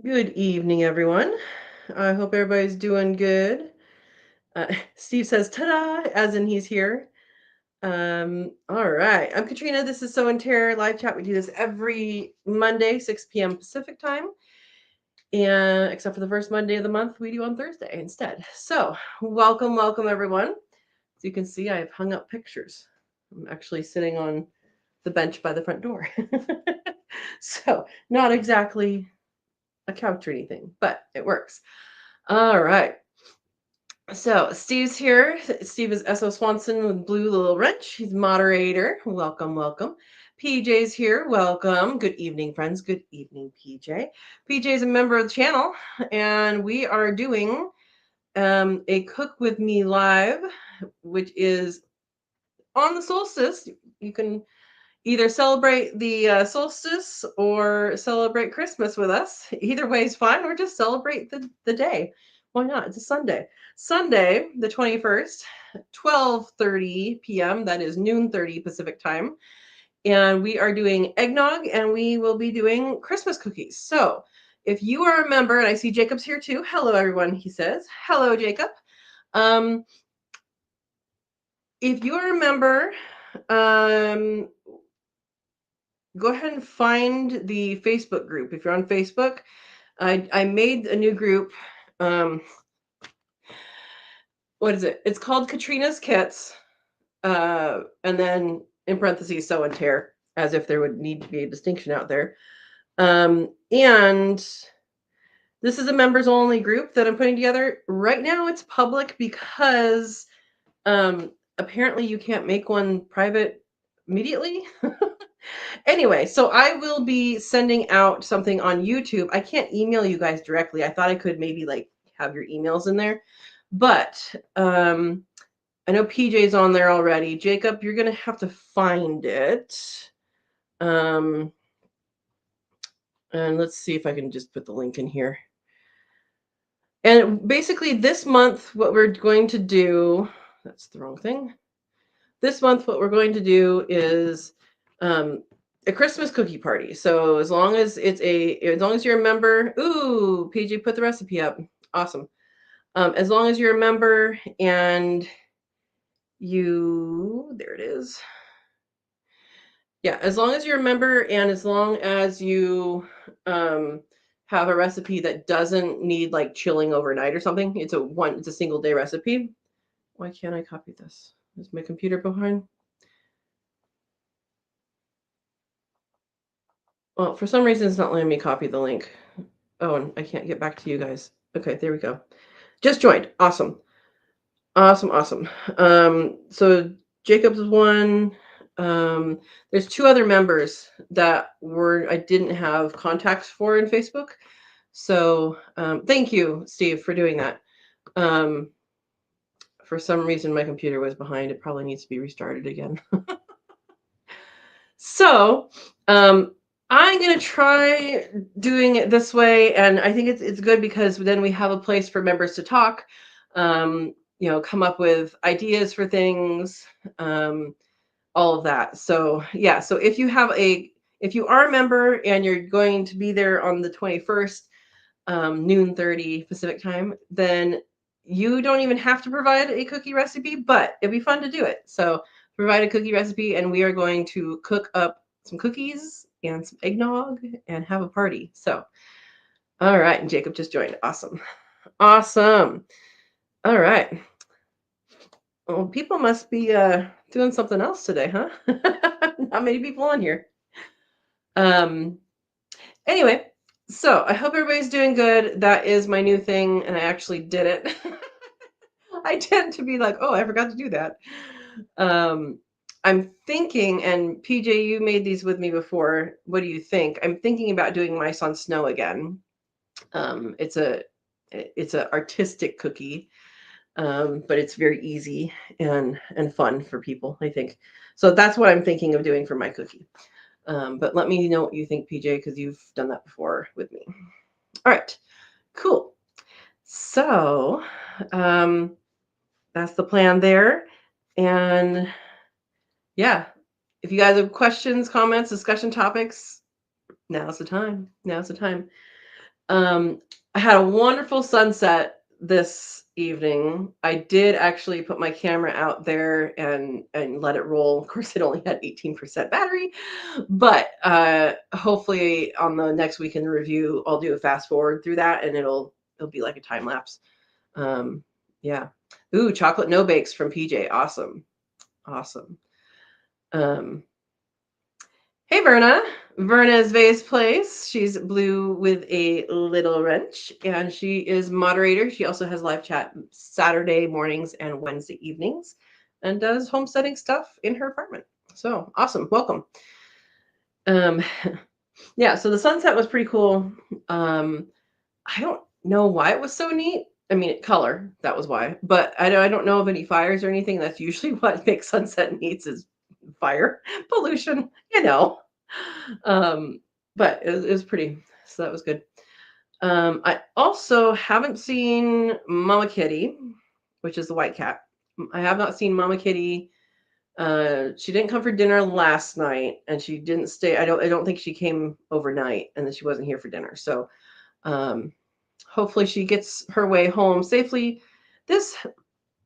Good evening, everyone. I hope everybody's doing good. Steve says, ta-da, as in he's here. All right. I'm Katrina. This is Sow and Tare live chat. We do this every Monday, 6 p.m. Pacific time. And except for the first Monday of the month, we do on Thursday instead. So, welcome, everyone. As you can see, I have hung up pictures. I'm actually sitting on the bench by the front door. So, not exactly a couch or anything, but it works. All right. So Steve's here. Steve is S.O. Swanson with Blue Little Wrench. He's moderator. Welcome. PJ's here. Welcome. Good evening, friends. Good evening, PJ. PJ is a member of the channel, and we are doing a Cook With Me live, which is on the solstice. You can either celebrate the solstice or celebrate Christmas with us. Either way is fine, or just celebrate the day. Why not? It's a Sunday. Sunday, the 21st, 12:30 p.m. That is noon 30 Pacific time. And we are doing eggnog and we will be doing Christmas cookies. So if you are a member, and I see Jacob's here too. Hello, everyone, he says. Hello, Jacob. Um, if you are a member, um, go ahead and find the Facebook group. If you're on Facebook, I made a new group. Um, what is it? It's called Katrina's Kits, and then in parentheses, Sow and Tare, as if there would need to be a distinction out there. And this is a members only group that I'm putting together. Right now, it's public because apparently you can't make one private immediately. Anyway, so I will be sending out something on YouTube. I can't email you guys directly. I thought I could maybe like have your emails in there. But I know PJ's on there already. Jacob, you're going to have to find it. Um and let's see if I can just put the link in here. And basically this month what we're going to do, that's the wrong thing. This month what we're going to do is a Christmas cookie party. So as long as you're a member, ooh, PG put the recipe up. Awesome. As long as you're a member and there it is. Yeah, as long as you're a member and as long as you have a recipe that doesn't need like chilling overnight or something, it's a single day recipe. Why can't I copy this? Is my computer behind? Well, for some reason, it's not letting me copy the link. Oh, and I can't get back to you guys. Okay, there we go. Just joined. Awesome. So Jacob's one. There's two other members that I didn't have contacts for in Facebook. So thank you, Steve, for doing that. For some reason, my computer was behind. It probably needs to be restarted again. So I'm gonna try doing it this way, and I think it's good because then we have a place for members to talk, come up with ideas for things, all of that. So yeah, so if you are a member and you're going to be there on the 21st, noon 30 Pacific time, then you don't even have to provide a cookie recipe, but it'd be fun to do it. So provide a cookie recipe and we are going to cook up some cookies and some eggnog and have a party. So, all right. And Jacob just joined. Awesome. All right. Well, people must be doing something else today, huh? Not many people on here. Anyway, so I hope everybody's doing good. That is my new thing, and I actually did it. I tend to be like, oh, I forgot to do that. I'm thinking, and PJ, you made these with me before. What do you think? I'm thinking about doing mice on snow again. It's a artistic cookie, but it's very easy and fun for people, I think. So that's what I'm thinking of doing for my cookie. But let me know what you think, PJ, because you've done that before with me. All right, cool. So that's the plan there. And yeah, if you guys have questions, comments, discussion topics, now's the time. I had a wonderful sunset this evening. I did actually put my camera out there and let it roll. Of course, it only had 18% battery, but hopefully on the next weekend review, I'll do a fast forward through that, and it'll be like a time lapse. Um, yeah. Ooh, chocolate no bakes from PJ. Awesome. Awesome. Um, Hey, Verna. Verna's Vase Place. She's blue with a little wrench, and she is moderator. She also has live chat Saturday mornings and Wednesday evenings, and does homesteading stuff in her apartment. So awesome. Welcome. Um, yeah, so the sunset was pretty cool. I don't know why it was so neat. I mean, color, that was why. But I don't know of any fires or anything. That's usually what makes sunset neats is fire, pollution, you know. Um, but it was pretty, so that was good. I also haven't seen Mama Kitty, which is the white cat. I have not seen Mama Kitty. She didn't come for dinner last night, and she didn't stay. I don't think she came overnight, and then she wasn't here for dinner. So um, hopefully she gets her way home safely. This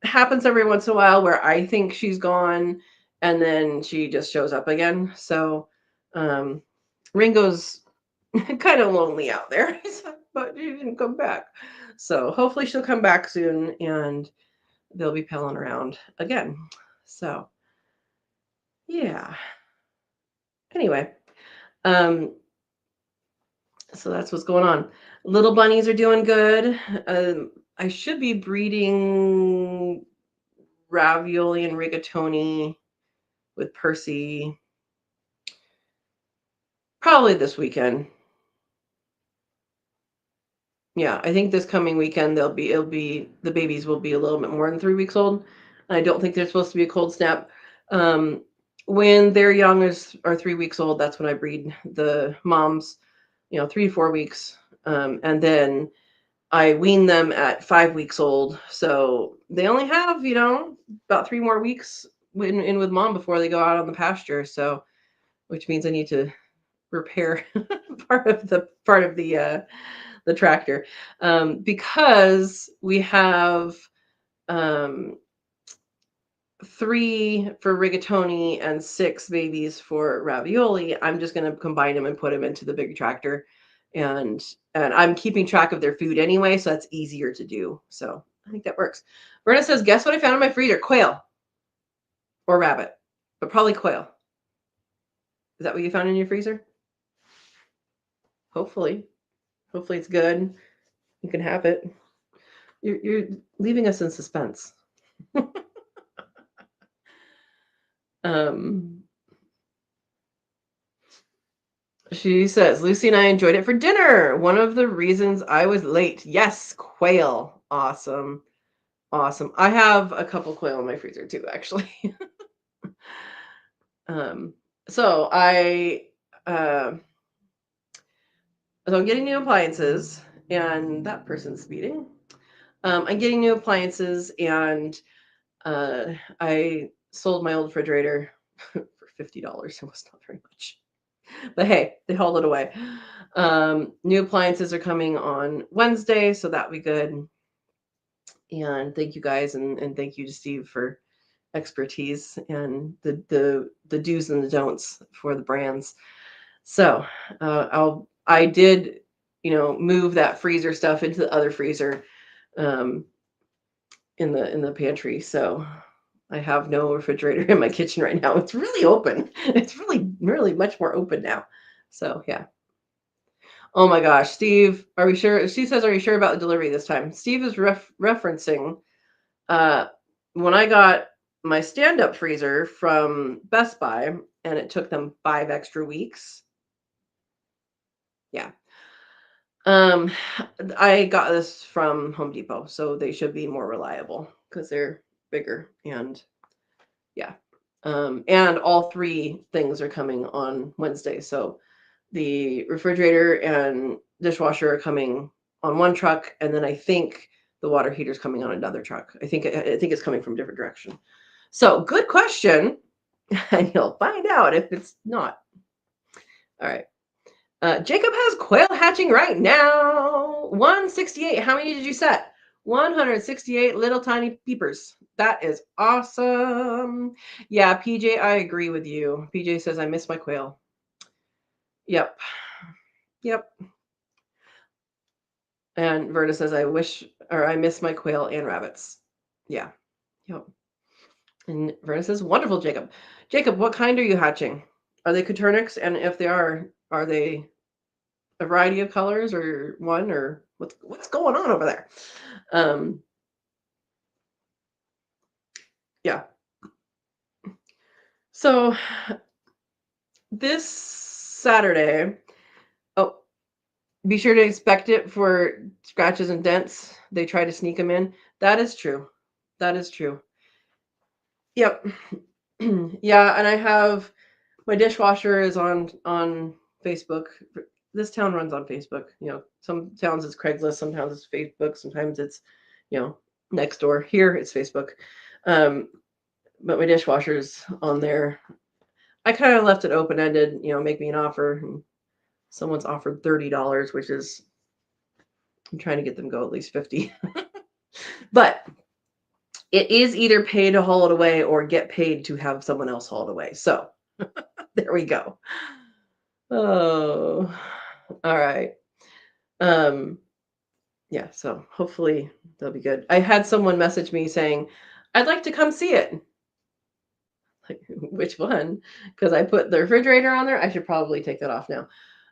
happens every once in a while where I think she's gone, and then she just shows up again. So um, Ringo's kind of lonely out there, but she didn't come back. So hopefully she'll come back soon, and they'll be palling around again. So yeah. Anyway, um, so that's what's going on. Little bunnies are doing good. I should be breeding ravioli and rigatoni with Percy probably this weekend. Yeah, I think this coming weekend the babies will be a little bit more than 3 weeks old. I don't think they're supposed to be a cold snap. Um, when their young are 3 weeks old, that's when I breed the moms, 3 to 4 weeks. And then I wean them at 5 weeks old. So they only have, about 3 more weeks in with mom before they go out on the pasture. So, which means I need to repair part of the tractor, because we have um, 3 for rigatoni and 6 babies for ravioli. I'm just going to combine them and put them into the big tractor, and I'm keeping track of their food anyway, so that's easier to do. So I think that works. Verna says, "Guess what I found in my freezer? Quail or rabbit, but probably quail." Is that what you found in your freezer? Hopefully, hopefully it's good. You can have it. You're leaving us in suspense. Um, she says, Lucy and I enjoyed it for dinner. One of the reasons I was late. Yes, quail. Awesome. Awesome. I have a couple quail in my freezer too, actually. um, so I uh, so I'm getting new appliances, and that person's speeding. I'm getting new appliances, and I sold my old refrigerator for $50. It was not very much. But hey, they hauled it away. New appliances are coming on Wednesday, so that'll be good. And thank you guys, and thank you to Steve for expertise and the do's and the don'ts for the brands. So I did, move that freezer stuff into the other freezer um, in the pantry. So I have no refrigerator in my kitchen right now. It's really open. It's really, really much more open now. So yeah. Oh my gosh, Steve, are we sure? She says, "Are you sure about the delivery this time?" Steve is referencing uh, when I got my stand-up freezer from Best Buy, and it took them 5 extra weeks. Yeah. Um, I got this from Home Depot, so they should be more reliable because they're bigger, and yeah. And all 3 things are coming on Wednesday. So the refrigerator and dishwasher are coming on one truck, and then I think the water heater is coming on another truck. I think it's coming from a different direction. So good question, and you'll find out if it's not. All right. Jacob has quail hatching right now. 168. How many did you set? 168 little tiny peepers. That is awesome. Yeah, PJ, I agree with you. PJ says, I miss my quail. Yep. Yep. And Verna says, I miss my quail and rabbits. Yeah. Yep. And Verna says, wonderful, Jacob. Jacob, what kind are you hatching? Are they Coturnics? And if they are they a variety of colors or one, or what's going on over there? Yeah. So this Saturday, oh, be sure to expect it for scratches and dents. They try to sneak them in. That is true. That is true. Yep. Yeah, and I have my dishwasher is on Facebook. This town runs on Facebook. Some towns it's Craigslist, sometimes it's Facebook, sometimes it's, next door. Here it's Facebook. But my dishwasher's on there. I kind of left it open ended, make me an offer. And someone's offered $30, which is, I'm trying to get them go at least 50. But it is either pay to haul it away or get paid to have someone else haul it away. So there we go. Oh, all right. Yeah, so hopefully they'll be good. I had someone message me saying, I'd like to come see it. Like, which one? Because I put the refrigerator on there. I should probably take that off now.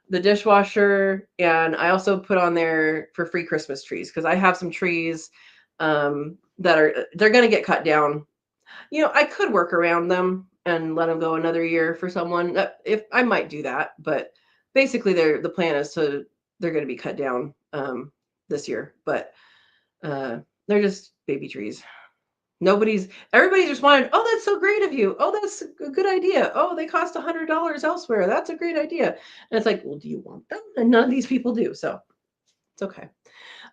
The dishwasher, and I also put on there for free Christmas trees because I have some trees they're going to get cut down. I could work around them and let them go another year for someone. If I might do that, but basically the plan is they're going to be cut down this year, but they're just baby trees. Everybody's responded, oh, that's so great of you. Oh, that's a good idea. Oh, they cost $100 elsewhere. That's a great idea. And it's like, well, do you want them? And none of these people do. So it's okay.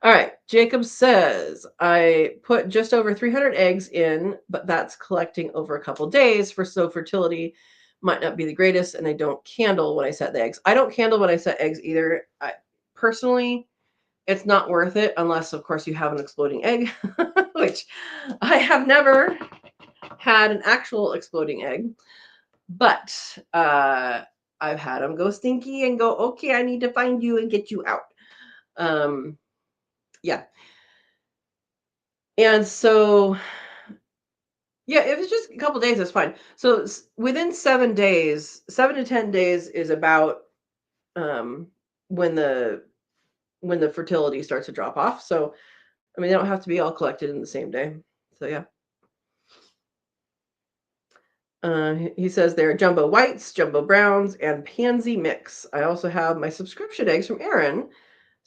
All right. Jacob says, I put just over 300 eggs in, but that's collecting over a couple days so fertility might not be the greatest. And I don't candle when I set the eggs. I don't candle when I set eggs either. Personally, it's not worth it unless, of course, you have an exploding egg, which I have never had an actual exploding egg. But I've had them go stinky and go, okay, I need to find you and get you out. Yeah. And so, yeah, if it's just a couple days, that's fine. So within 7 days, 7 to 10 days is about when the fertility starts to drop off. So, I mean, they don't have to be all collected in the same day. So, yeah. He says there are jumbo whites, jumbo browns, and pansy mix. I also have my subscription eggs from Aaron.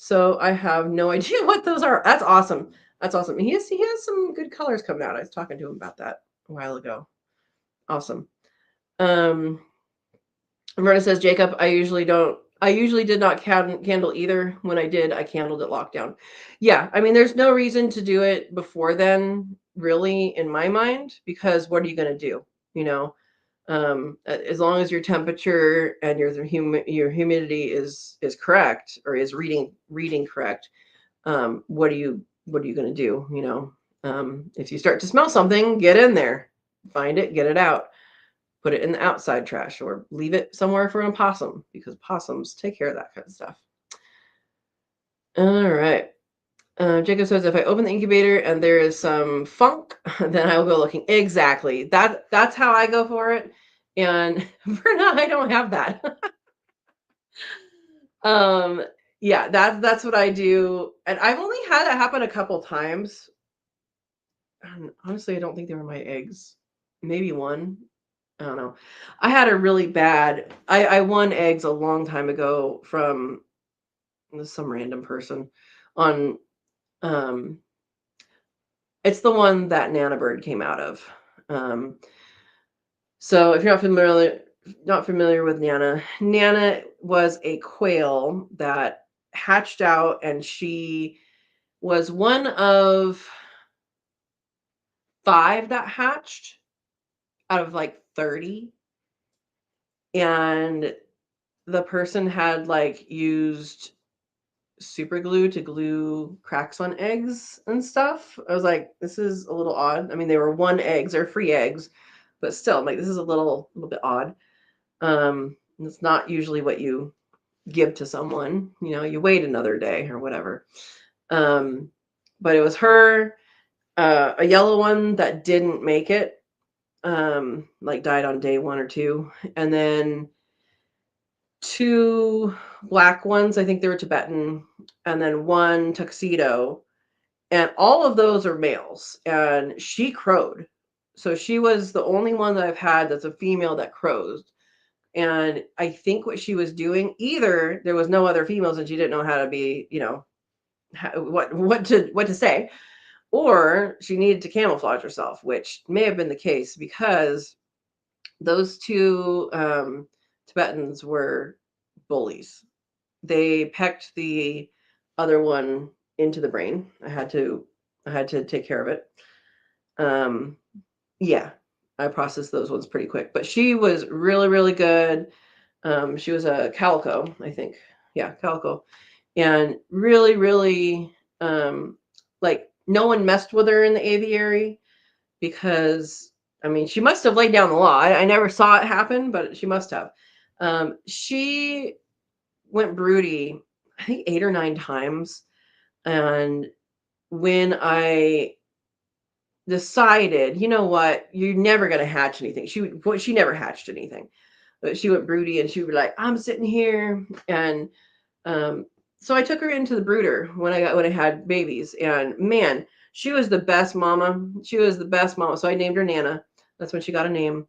So I have no idea what those are. That's awesome. That's awesome. He has some good colors coming out. I was talking to him about that a while ago. Awesome. Verna says, Jacob, I usually did not candle either. When I did, I candled at lockdown. Yeah, I mean, there's no reason to do it before then, really, in my mind, because what are you going to do? As long as your temperature and your humidity is correct, or is reading correct, what are you going to do? If you start to smell something, get in there, find it, get it out. Put it in the outside trash or leave it somewhere for an opossum, because possums take care of that kind of stuff. All right. Jacob says, if I open the incubator and there is some funk, then I will go looking. Exactly. That's how I go for it. And for now, I don't have that. Yeah, that's what I do. And I've only had that happen a couple times. And honestly, I don't think they were my eggs. Maybe one. I don't know. I had a really bad. I won eggs a long time ago from some random person on. It's the one that Nana Bird came out of. So if you're not familiar with Nana was a quail that hatched out, and she was one of 5 that hatched out of like 30. And the person had like used super glue to glue cracks on eggs and stuff. I was like, this is a little odd. I mean, they were 1 eggs or free eggs, but still, I'm like, this is a little bit odd. It's not usually what you give to someone. You know, you wait another day or whatever. But it was her, a yellow one that didn't make it, like died on day 1 or 2, and then 2 black ones. I think they were Tibetan, and then 1 tuxedo. And all of those are males. And she crowed. So she was the only one that I've had that's a female that crows. And I think what she was doing, either there was no other females and she didn't know how to be, you know, what to say, or she needed to camouflage herself, which may have been the case because those 2 Tibetans were bullies. They pecked the other one into the brain. I had to take care of it. Yeah, I processed those ones pretty quick, but she was really, really good. She was a calico, I think. Yeah, calico. And really, really, like no one messed with her in the aviary because, I mean, she must have laid down the law. I never saw it happen, but she must have. She went broody, I think 8 or 9 times. And when I decided, you know what, you're never going to hatch anything. She never hatched anything, but she went broody and she would be like, I'm sitting here. And um, so I took her into the brooder when I had babies, and man, she was the best mama. She was the best mama. So I named her Nana. That's when she got a name.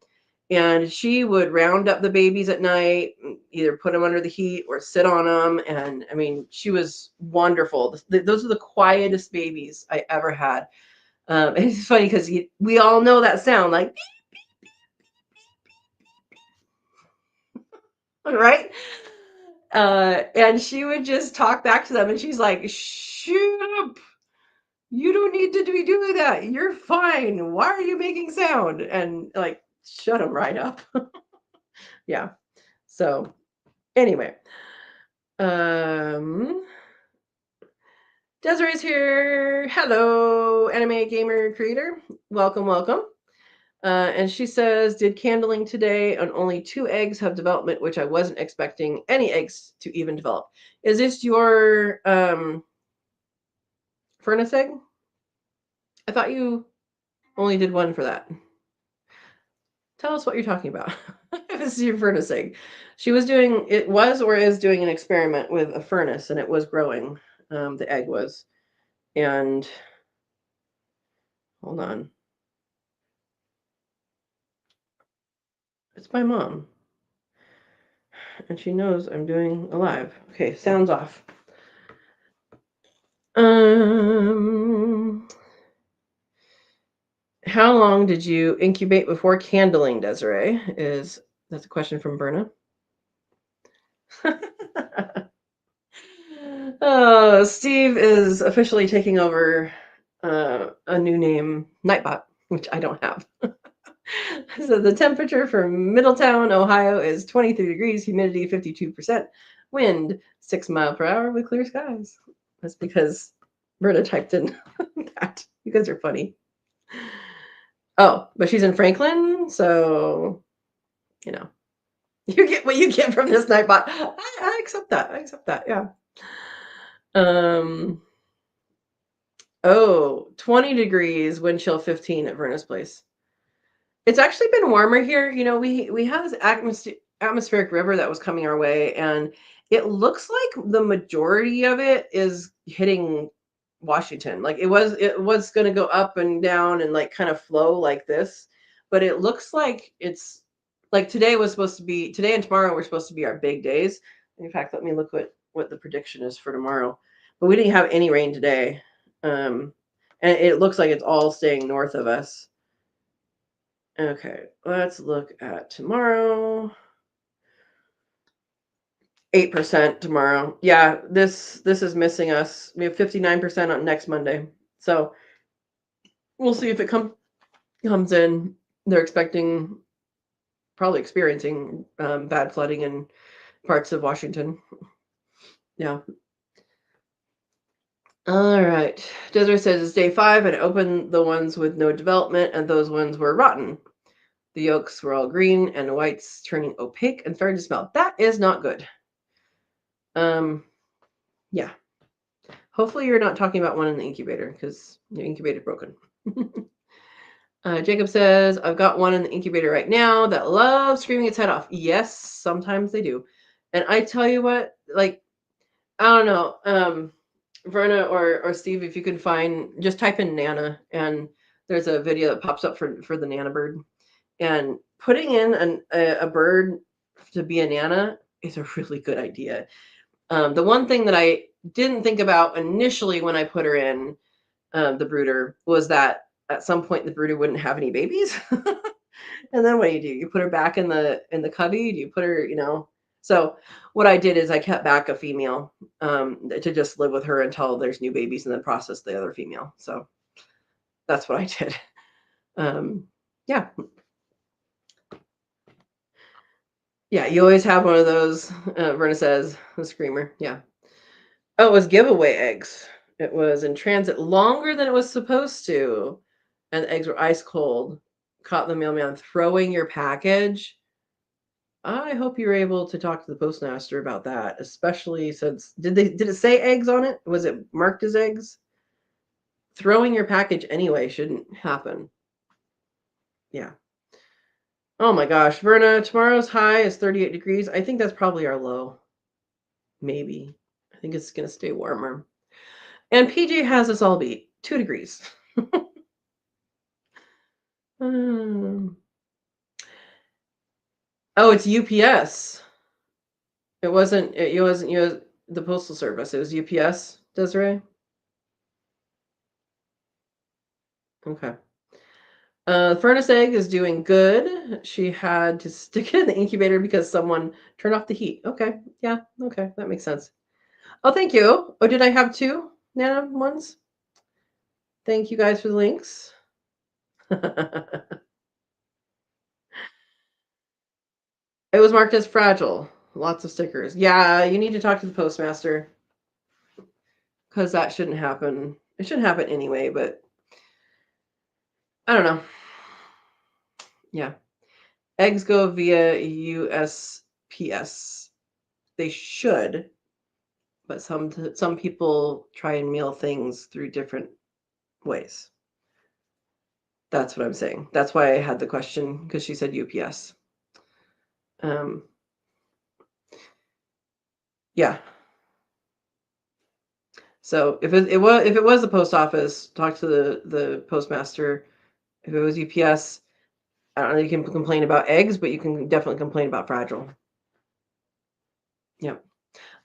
And she would round up the babies at night, either put them under the heat or sit on them. And I mean, she was wonderful. Those are the quietest babies I ever had. And it's funny because we all know that sound, like, right? And she would just talk back to them, and she's like, "Shut up! You don't need to be doing that. You're fine. Why are you making sound?" And like, shut them right up. Yeah. So anyway, um, Desiree's here. Hello, anime gamer creator. Welcome, welcome. And she says, did candling today, and only 2 eggs have development, which I wasn't expecting any eggs to even develop. Is this your furnace egg? I thought you only did 1 for that. Tell us what you're talking about. This is your furnace egg. She was doing, it was or is doing an experiment with a furnace, and it was growing. The egg was. And hold on. It's my mom. And she knows I'm doing a live. Okay, sounds off. How long did you incubate before candling, Desiree? That's a question from Berna. Oh, Steve is officially taking over a new name, Nightbot, which I don't have. So the temperature for Middletown, Ohio is 23 degrees, humidity 52%, wind 6 miles per hour with clear skies. That's because Berta typed in that. You guys are funny. Oh, but she's in Franklin, so, you know, you get what you get from this Nightbot. I accept that. I accept that. Yeah. Oh, 20 degrees, wind chill 15 at Verna's place. It's actually been warmer here. You know, we have this atmospheric river that was coming our way, and it looks like the majority of it is hitting Washington. Like it was going to go up and down and like kind of flow like this, but it looks like it's like today and tomorrow were supposed to be our big days. In fact, let me look what the prediction is for tomorrow. But we didn't have any rain today. And it looks like it's all staying north of us. Okay, let's look at tomorrow. 8% tomorrow. Yeah, this is missing us. We have 59% on next Monday. So we'll see if it comes in. They're expecting, probably experiencing bad flooding parts of Washington. Yeah. All right. Desiree says it's day 5 and opened the ones with no development, and those ones were rotten. The yolks were all green and the whites turning opaque and starting to smell. That is not good. Yeah. Hopefully you're not talking about one in the incubator because your incubator's broken. Jacob says, I've got one in the incubator right now that loves screaming its head off. Yes, sometimes they do. And I tell you what, like, I don't know, Verna or Steve, if you could find, just type in Nana, and there's a video that pops up for the Nana bird. And putting in a bird to be a Nana is a really good idea. The one thing that I didn't think about initially when I put her in the brooder was that at some point the brooder wouldn't have any babies. And then what do? You put her back in the cubby? Do you put her, So what I did is I kept back a female to just live with her until there's new babies and then process the other female. So that's what I did. Yeah. Yeah, you always have one of those, Verna says, the screamer. Yeah. Oh, it was giveaway eggs. It was in transit longer than it was supposed to, and the eggs were ice cold. Caught the mailman throwing your package. I hope you were able to talk to the postmaster about that, especially since did it say eggs on it? Was it marked as eggs? Throwing your package anyway shouldn't happen. Yeah. Oh my gosh, Verna, tomorrow's high is 38 degrees. I think that's probably our low. Maybe. I think it's going to stay warmer. And PJ has us all beat 2 degrees. Oh, it's UPS. It wasn't the Postal Service. It was UPS, Desiree. Okay. Furnace egg is doing good. She had to stick it in the incubator because someone turned off the heat. Okay. Yeah. Okay. That makes sense. Oh, thank you. Oh, did I have 2 Nana ones? Thank you guys for the links. It was marked as fragile. Lots of stickers. Yeah, you need to talk to the postmaster because that shouldn't happen. It shouldn't happen anyway, but I don't know. Yeah. Eggs go via USPS. They should, but some people try and mail things through different ways. That's what I'm saying. That's why I had the question because she said UPS. Yeah. So if it was the post office, talk to the postmaster. If it was UPS, I don't know. You can complain about eggs, but you can definitely complain about fragile. Yep.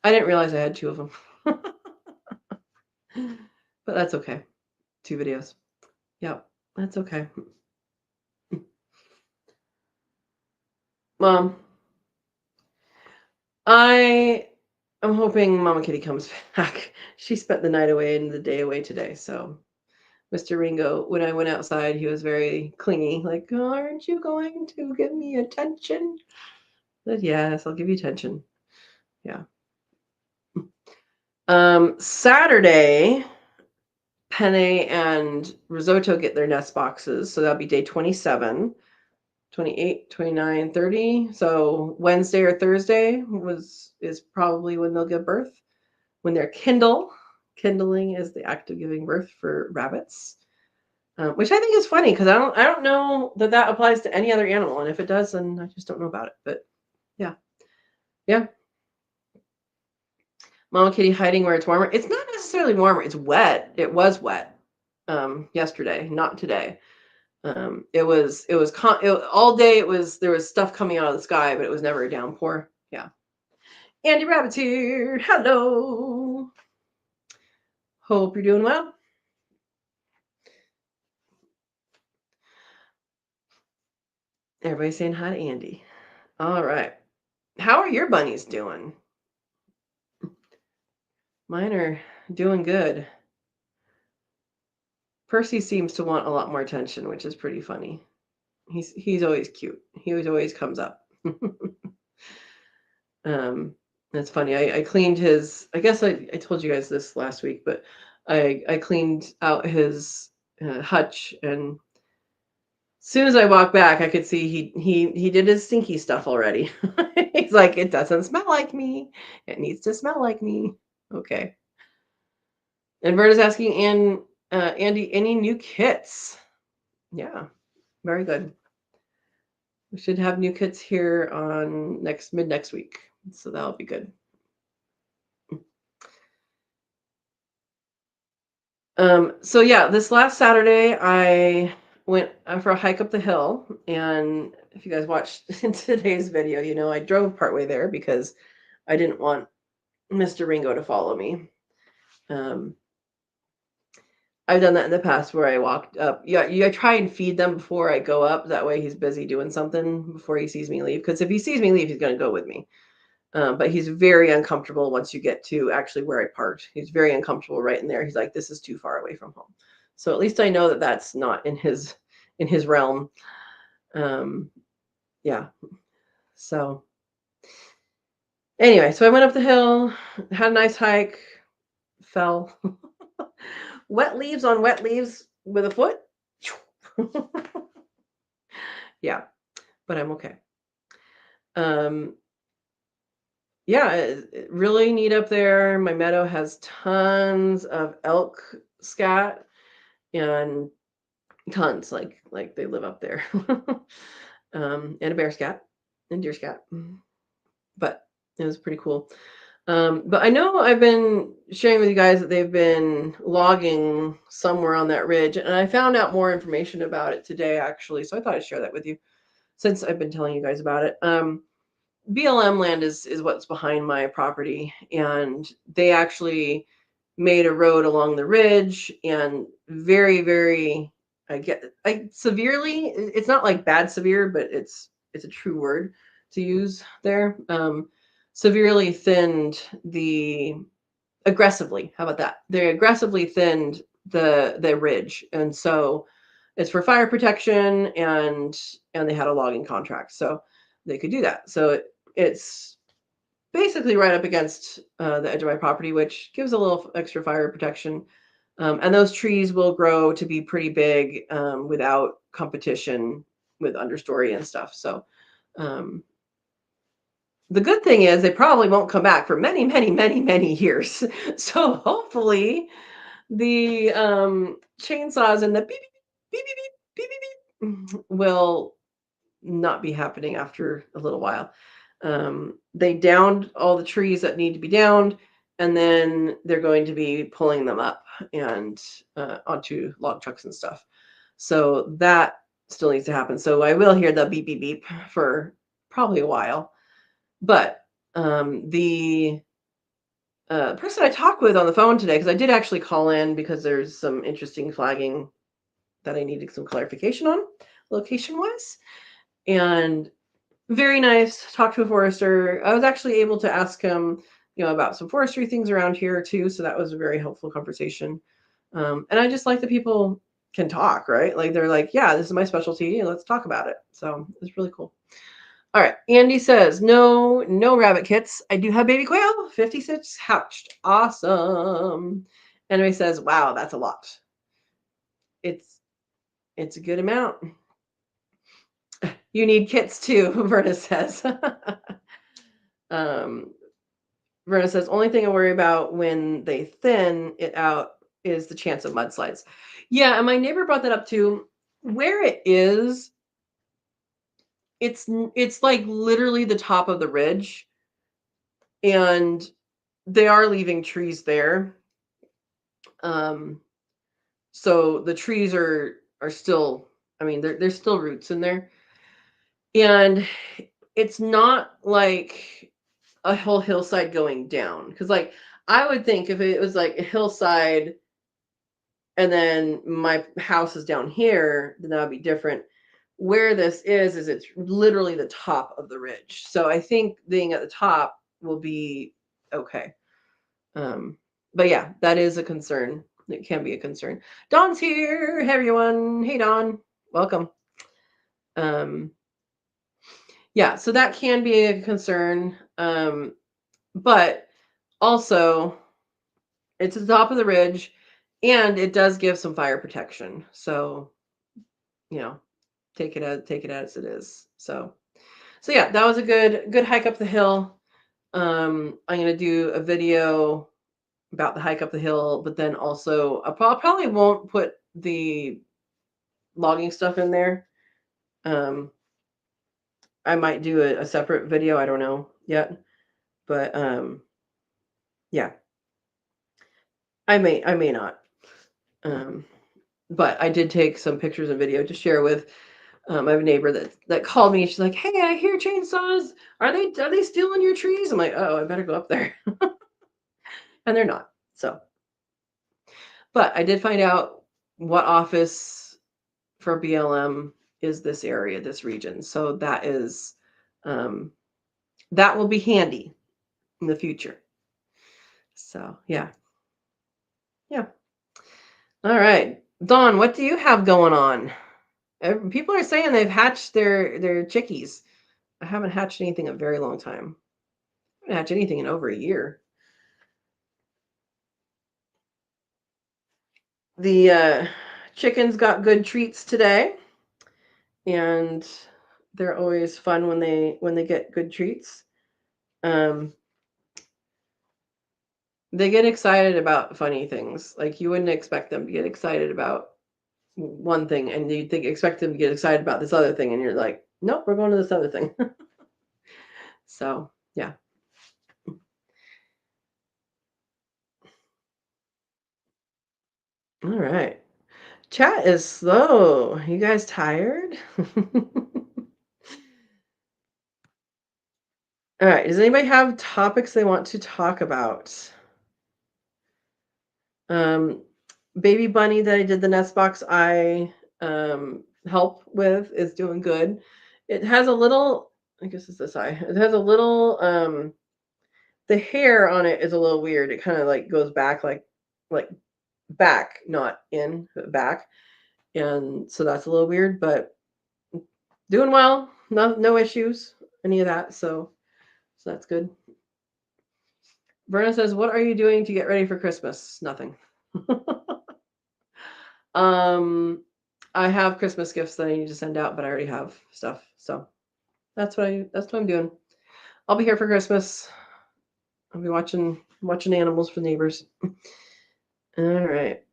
I didn't realize I had 2 of them, but that's okay. 2 videos. Yep, that's okay. Mom, I am hoping Mama Kitty comes back. She spent the night away and the day away today. So, Mr. Ringo, when I went outside, he was very clingy, like, oh, aren't you going to give me attention? I said, yes, I'll give you attention. Yeah. Saturday, Penne and Risotto get their nest boxes. So that'll be day 27. 28, 29, 30. So Wednesday or Thursday is probably when they'll give birth. When they're kindling is the act of giving birth for rabbits, which I think is funny because I don't know that applies to any other animal, and if it does, then I just don't know about it. But yeah, yeah. Mama Kitty hiding where it's warmer. It's not necessarily warmer. It's wet. It was wet yesterday, not today. All day. There was stuff coming out of the sky, but it was never a downpour. Yeah. Andy Rabbit's here. Hello. Hope you're doing well. Everybody's saying hi to Andy. All right. How are your bunnies doing? Mine are doing good. Percy seems to want a lot more attention, which is pretty funny. He's always cute. He always comes up. It's funny. I cleaned his. I guess I told you guys this last week, but I cleaned out his hutch, and as soon as I walked back, I could see he did his stinky stuff already. He's like, it doesn't smell like me. It needs to smell like me. Okay. And Verna's asking, Andy, any new kits? Yeah, very good. We should have new kits here on mid next week, so that'll be good. So yeah, this last Saturday I went for a hike up the hill, and if you guys watched today's video, you know I drove partway there because I didn't want Mr. Ringo to follow me. Um, I've done that in the past where I walked up. Yeah, I try and feed them before I go up. That way he's busy doing something before he sees me leave. Because if he sees me leave, he's going to go with me. But he's very uncomfortable once you get to actually where I parked. He's very uncomfortable right in there. He's like, this is too far away from home. So at least I know that that's not in his realm. Yeah. So anyway, so I went up the hill, had a nice hike, fell. Wet leaves on wet leaves with a foot. Yeah, but I'm okay. Yeah, really neat up there. My meadow has tons of elk scat and tons, like they live up there. And a bear scat and deer scat. But it was pretty cool. But I know I've been sharing with you guys that they've been logging somewhere on that ridge, and I found out more information about it today, actually. So I thought I'd share that with you since I've been telling you guys about it. BLM land is what's behind my property, and they actually made a road along the ridge, and very, very, I severely, it's not like bad severe, but it's a true word to use there. Severely thinned the aggressively. How about that? They aggressively thinned the ridge, and so it's for fire protection, and they had a logging contract, so they could do that. So it's basically right up against the edge of my property, which gives a little extra fire protection. And those trees will grow to be pretty big without competition with understory and stuff. So um, the good thing is they probably won't come back for many, many, many, many years. So hopefully the chainsaws and the beep, beep, beep, beep, beep, beep, beep will not be happening after a little while. They downed all the trees that need to be downed, and then they're going to be pulling them up and onto log trucks and stuff. So that still needs to happen. So I will hear the beep, beep, beep for probably a while. But the person I talked with on the phone today, because I did actually call in because there's some interesting flagging that I needed some clarification on location wise. And very nice. Talked to a forester. I was actually able to ask him, about some forestry things around here too. So that was a very helpful conversation. And I just like that people can talk, right? Like they're like, yeah, this is my specialty, and let's talk about it. So it's really cool. All right. Andy says, no rabbit kits. I do have baby quail, 56 hatched. Awesome. Anyway says, wow, that's a lot. It's a good amount. You need kits too, Verna says. um, Verna says, only thing I worry about when they thin it out is the chance of mudslides. Yeah, and my neighbor brought that up too. Where it is, it's like literally the top of the ridge, and they are leaving trees there. So the trees are still, I mean, there's still roots in there. And it's not like a whole hillside going down. Because like I would think if it was like a hillside and then my house is down here, then that would be different. Where this is it's literally the top of the ridge. So I think being at the top will be okay. But yeah, that is a concern. It can be a concern. Dawn's here. Hey everyone. Hey Dawn. Welcome. Yeah, so that can be a concern. But also it's at the top of the ridge, and it does give some fire protection. So, you know, take it as it is. So yeah, that was a good hike up the hill. I'm gonna do a video about the hike up the hill, but then also I probably won't put the logging stuff in there. I might do a separate video. I don't know yet, but yeah, I may not. But I did take some pictures and video to share with. I have a neighbor that called me. She's like, "Hey, I hear chainsaws. Are they stealing your trees?" I'm like, "Oh, I better go up there," and they're not. So, but I did find out what office for BLM is this area, this region. So that is that will be handy in the future. So yeah. All right. Dawn, what do you have going on? People are saying they've hatched their chickies. I haven't hatched anything in a very long time. I haven't hatched anything in over a year. The chickens got good treats today, and they're always fun when they get good treats. They get excited about funny things. Like you wouldn't expect them to get excited about one thing, and you expect them to get excited about this other thing, and you're like, nope, we're going to this other thing. So yeah. All right. Chat is slow. You guys tired? All right. Does anybody have topics they want to talk about? Baby bunny that I did the nest box I help with is doing good. It has a little, I guess it's this eye. It has a little the hair on it is a little weird. It kind of like goes back like back, not in, but back. And so that's a little weird, but doing well. No issues, any of that. So that's good. Verna says, "What are you doing to get ready for Christmas?" Nothing. I have Christmas gifts that I need to send out, but I already have stuff. So that's what I'm doing. I'll be here for Christmas. I'll be watching animals for neighbors. All right.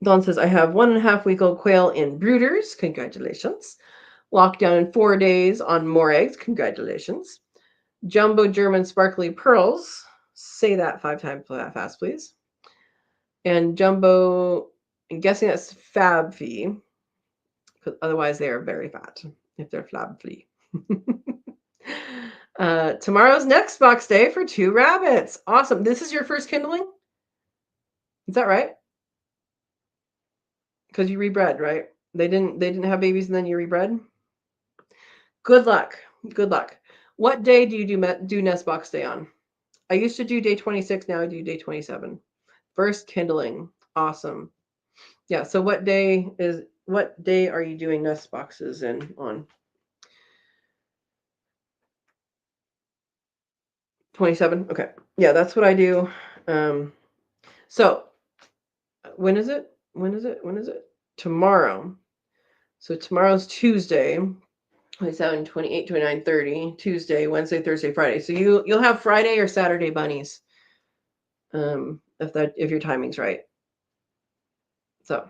Dawn says, "I have 1.5-week-old quail in brooders. Congratulations. Locked down in 4 days on more eggs. Congratulations. Jumbo German sparkly pearls." Say that 5 times fast, please. And jumbo, I'm guessing that's fab fee, because otherwise they are very fat if they're flab flea. Tomorrow's next box day for 2 rabbits. Awesome. This is your first kindling? Is that right? Because you rebred, right? They didn't have babies and then you rebred? Good luck. Good luck. What day do you do nest box day on? I used to do day 26, now I do day 27. First kindling. Awesome. Yeah, so what day are you doing nest boxes on? 27? Okay. Yeah, that's what I do. So when is it? Tomorrow. So tomorrow's Tuesday. 27, 28, 29, 30. Tuesday, Wednesday, Thursday, Friday. So you'll have Friday or Saturday bunnies. If your timing's right. So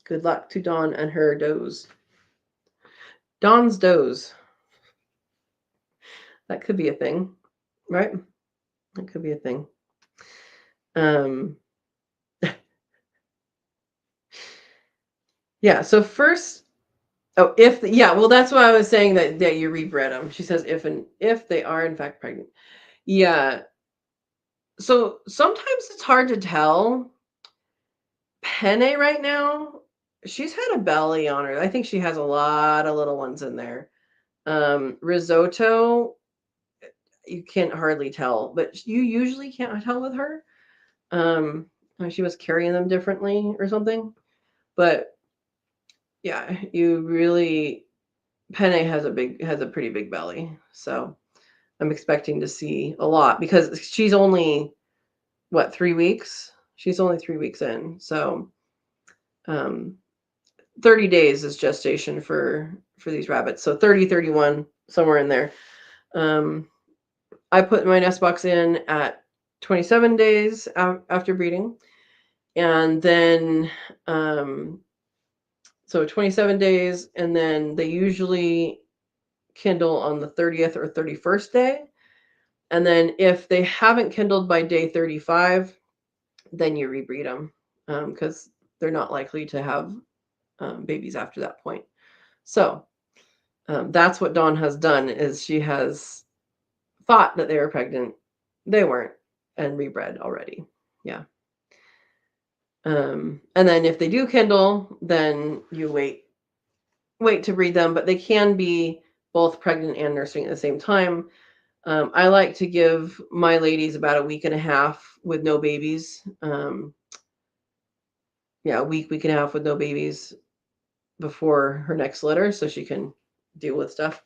good luck to Dawn and her does. Dawn's does. That could be a thing, right? That could be a thing. Yeah, so first, well, that's why I was saying that you rebred them. She says if they are in fact pregnant. Yeah. So sometimes it's hard to tell. Penne right now, she's had a belly on her. I think she has a lot of little ones in there. Risotto, you can't hardly tell, but you usually can't tell with her. She was carrying them differently or something. But yeah, you really Penne has a pretty big belly. So I'm expecting to see a lot because she's only, what, 3 weeks? She's only 3 weeks in. So, 30 days is gestation for these rabbits. So 30, 31, somewhere in there. I put my nest box in at 27 days after breeding. And then, so 27 days, and then they usually kindle on the 30th or 31st day. And then if they haven't kindled by day 35, then you rebreed them because they're not likely to have babies after that point. So that's what Dawn has done, is she has thought that they were pregnant. They weren't, and rebred already. Yeah. And then if they do kindle, then you wait to breed them, but they can be both pregnant and nursing at the same time. I like to give my ladies about a week and a half with no babies. A week and a half with no babies before her next litter so she can deal with stuff.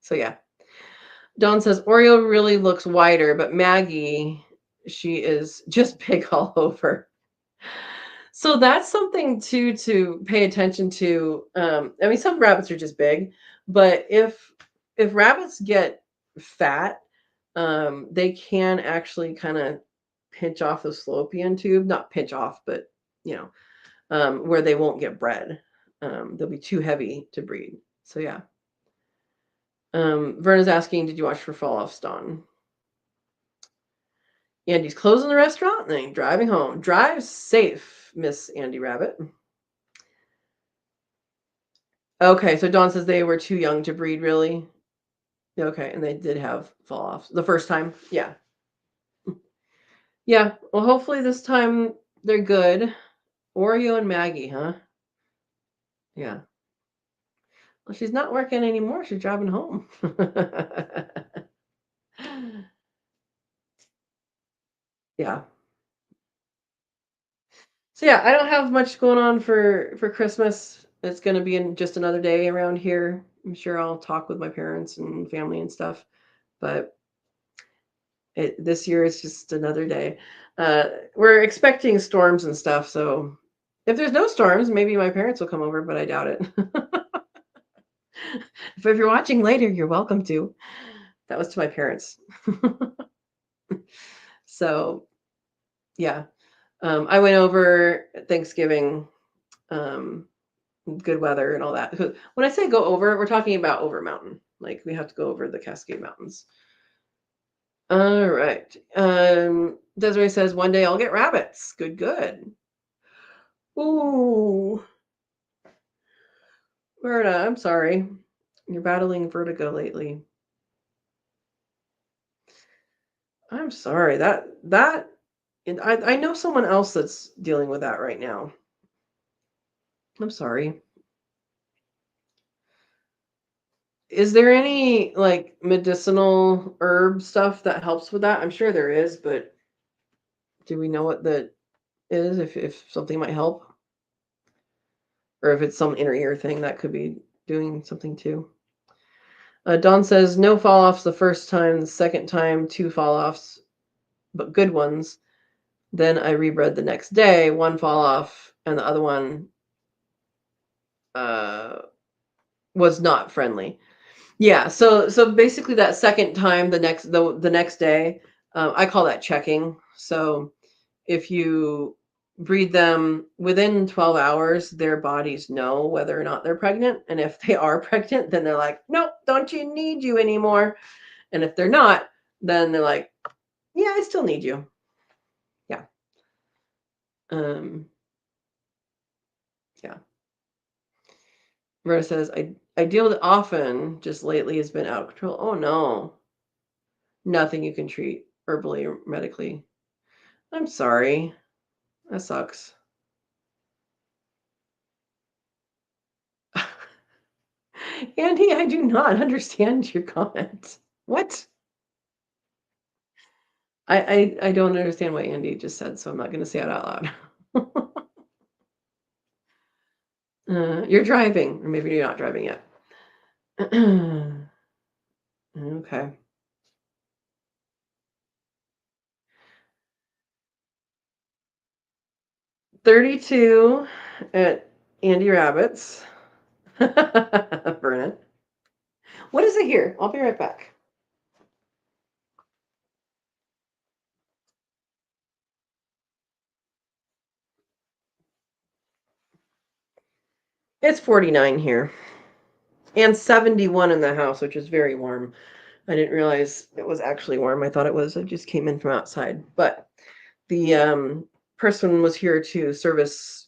So yeah. Dawn says Oreo really looks wider, but Maggie, she is just big all over. So that's something too to pay attention to. I mean, some rabbits are just big, but if rabbits get fat, they can actually kind of pinch off the fallopian tube. Not pinch off, but where they won't get bred. They'll be too heavy to breed. So yeah. Verna's asking, did you watch for fall offs, Dawn? Andy's closing the restaurant and then driving home. Drive safe, Miss Andy Rabbit. Okay, so Dawn says they were too young to breed, really? Okay, and they did have fall offs the first time. Yeah. Yeah, well, hopefully this time they're good. Oreo and Maggie, huh? Yeah. Well, she's not working anymore. She's driving home. Yeah. So yeah, I don't have much going on for Christmas. It's going to be in just another day around here. I'm sure I'll talk with my parents and family and stuff, but this year is just another day. We're expecting storms and stuff, so if there's no storms, maybe my parents will come over, but I doubt it. If you're watching later, you're welcome to. That was to my parents. So yeah, I went over Thanksgiving. Good weather and all that. When I say go over, we're talking about over mountain. Like we have to go over the Cascade Mountains. All right. Desiree says one day I'll get rabbits. Good. Ooh, Verna, I'm sorry. You're battling vertigo lately. I'm sorry. I know someone else that's dealing with that right now. I'm sorry. Is there any like medicinal herb stuff that helps with that? I'm sure there is, but do we know what that is? If something might help, or if it's some inner ear thing that could be doing something too. Dawn says no fall offs the first time, the second time 2 fall offs, but good ones. Then I rebred the next day, 1 fall off, and the other one was not friendly. Yeah, so basically that second time, the next day, I call that checking. So if you breed them within 12 hours, their bodies know whether or not they're pregnant. And if they are pregnant, then they're like, nope, don't you need you anymore. And if they're not, then they're like, yeah, I still need you. Yeah. Yeah. Rose says, I deal with it often, just lately has been out of control. Oh no. Nothing you can treat herbally or medically. I'm sorry. That sucks. Andy, I do not understand your comment. What? I don't understand what Andy just said, so I'm not going to say it out loud. You're driving, or maybe you're not driving yet. Okay. 32 at Andy Rabbit's. Burn it. What is it here? I'll be right back. It's 49 here. And 71 in the house, which is very warm. I didn't realize it was actually warm. I thought it was. I just came in from outside. But the person was here to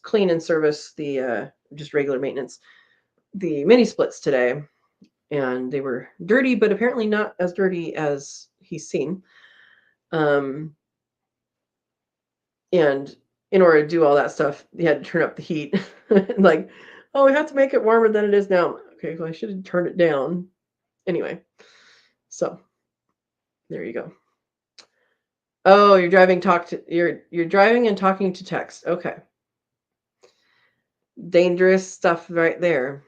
clean and service the just regular maintenance, the mini splits today. And they were dirty, but apparently not as dirty as he's seen. And in order to do all that stuff, he had to turn up the heat. Like, oh, we have to make it warmer than it is now. Okay, well, I should have turned it down. Anyway, so there you go. Oh, you're driving you're driving and talking to text. Okay. Dangerous stuff right there.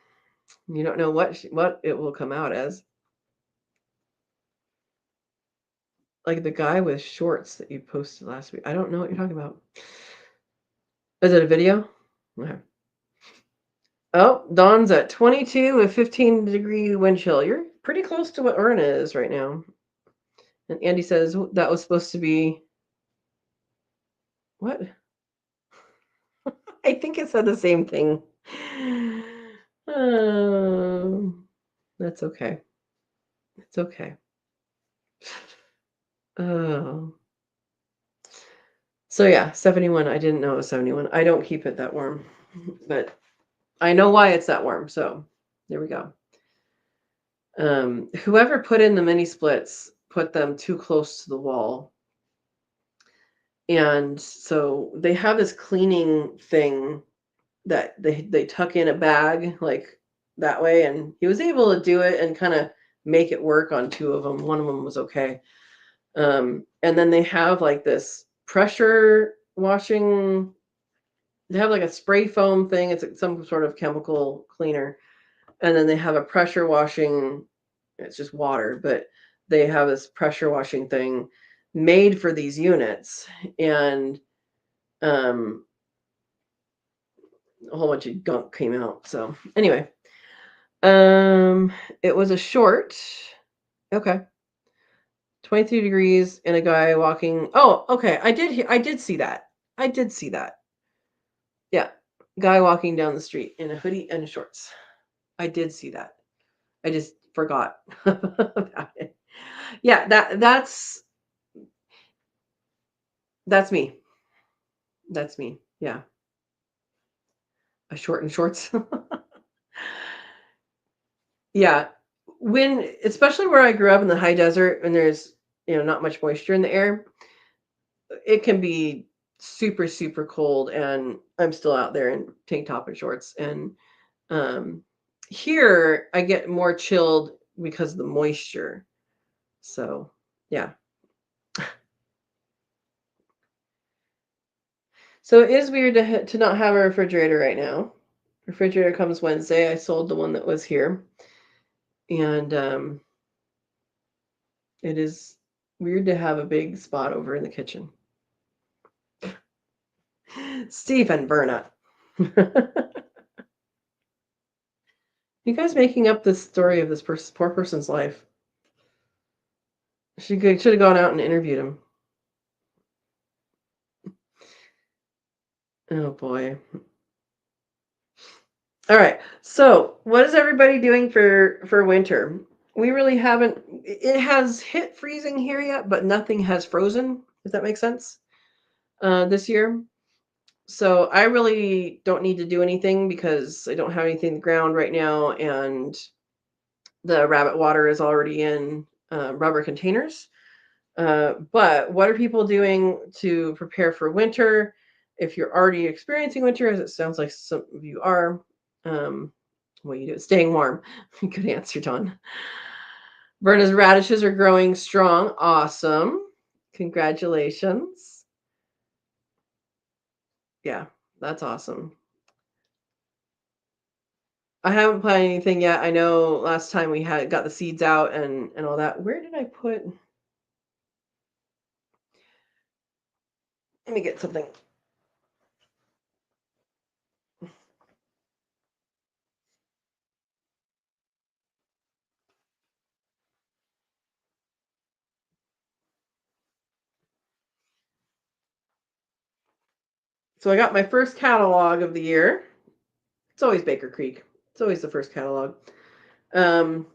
You don't know what it will come out as. Like the guy with shorts that you posted last week. I don't know what you're talking about. Is it a video? Okay. Oh, Dawn's at 22 with 15-degree wind chill. You're pretty close to what Erna is right now. And Andy says that was supposed to be what? I think it said the same thing. That's okay. It's okay. Oh. So yeah, 71. I didn't know it was 71. I don't keep it that warm, but I know why it's that warm. So there we go. Whoever put in the mini splits put them too close to the wall. And so they have this cleaning thing that they tuck in a bag like that way. And he was able to do it and kind of make it work on two of them. One of them was okay. And then they have like this pressure washing. They have like a spray foam thing. It's some sort of chemical cleaner. And then they have a pressure washing. It's just water, but they have this pressure washing thing made for these units. And a whole bunch of gunk came out. So anyway, it was a short. Okay. 23 degrees and a guy walking. Oh, okay. I did see that. I did see that. Yeah. Guy walking down the street in a hoodie and shorts. I did see that. I just forgot about it. Yeah, that's me. That's me. Yeah. A short and shorts. Yeah. Especially where I grew up in the high desert and there's, not much moisture in the air, it can be super, super cold and I'm still out there in tank top and shorts. And here I get more chilled because of the moisture. So, yeah. So it is weird to not have a refrigerator right now. Refrigerator comes Wednesday. I sold the one that was here. And it is weird to have a big spot over in the kitchen. Stephen Burnett. You guys making up this story of this poor person's life. She should have gone out and interviewed him. Oh boy. All right. So, what is everybody doing for winter? We really haven't. It has hit freezing here yet, but nothing has frozen. Does that make sense? This year. So I really don't need to do anything because I don't have anything in the ground right now, and the rabbit water is already in rubber containers. But what are people doing to prepare for winter? If you're already experiencing winter, as it sounds like some of you are, what you do? Staying warm. Good answer, Don. Verna's radishes are growing strong. Awesome. Congratulations. Yeah, that's awesome. I haven't planted anything yet. I know last time we got the seeds out and all that. Where did I put? Let me get something. So I got my first catalog of the year. It's always Baker Creek. It's always the first catalog. And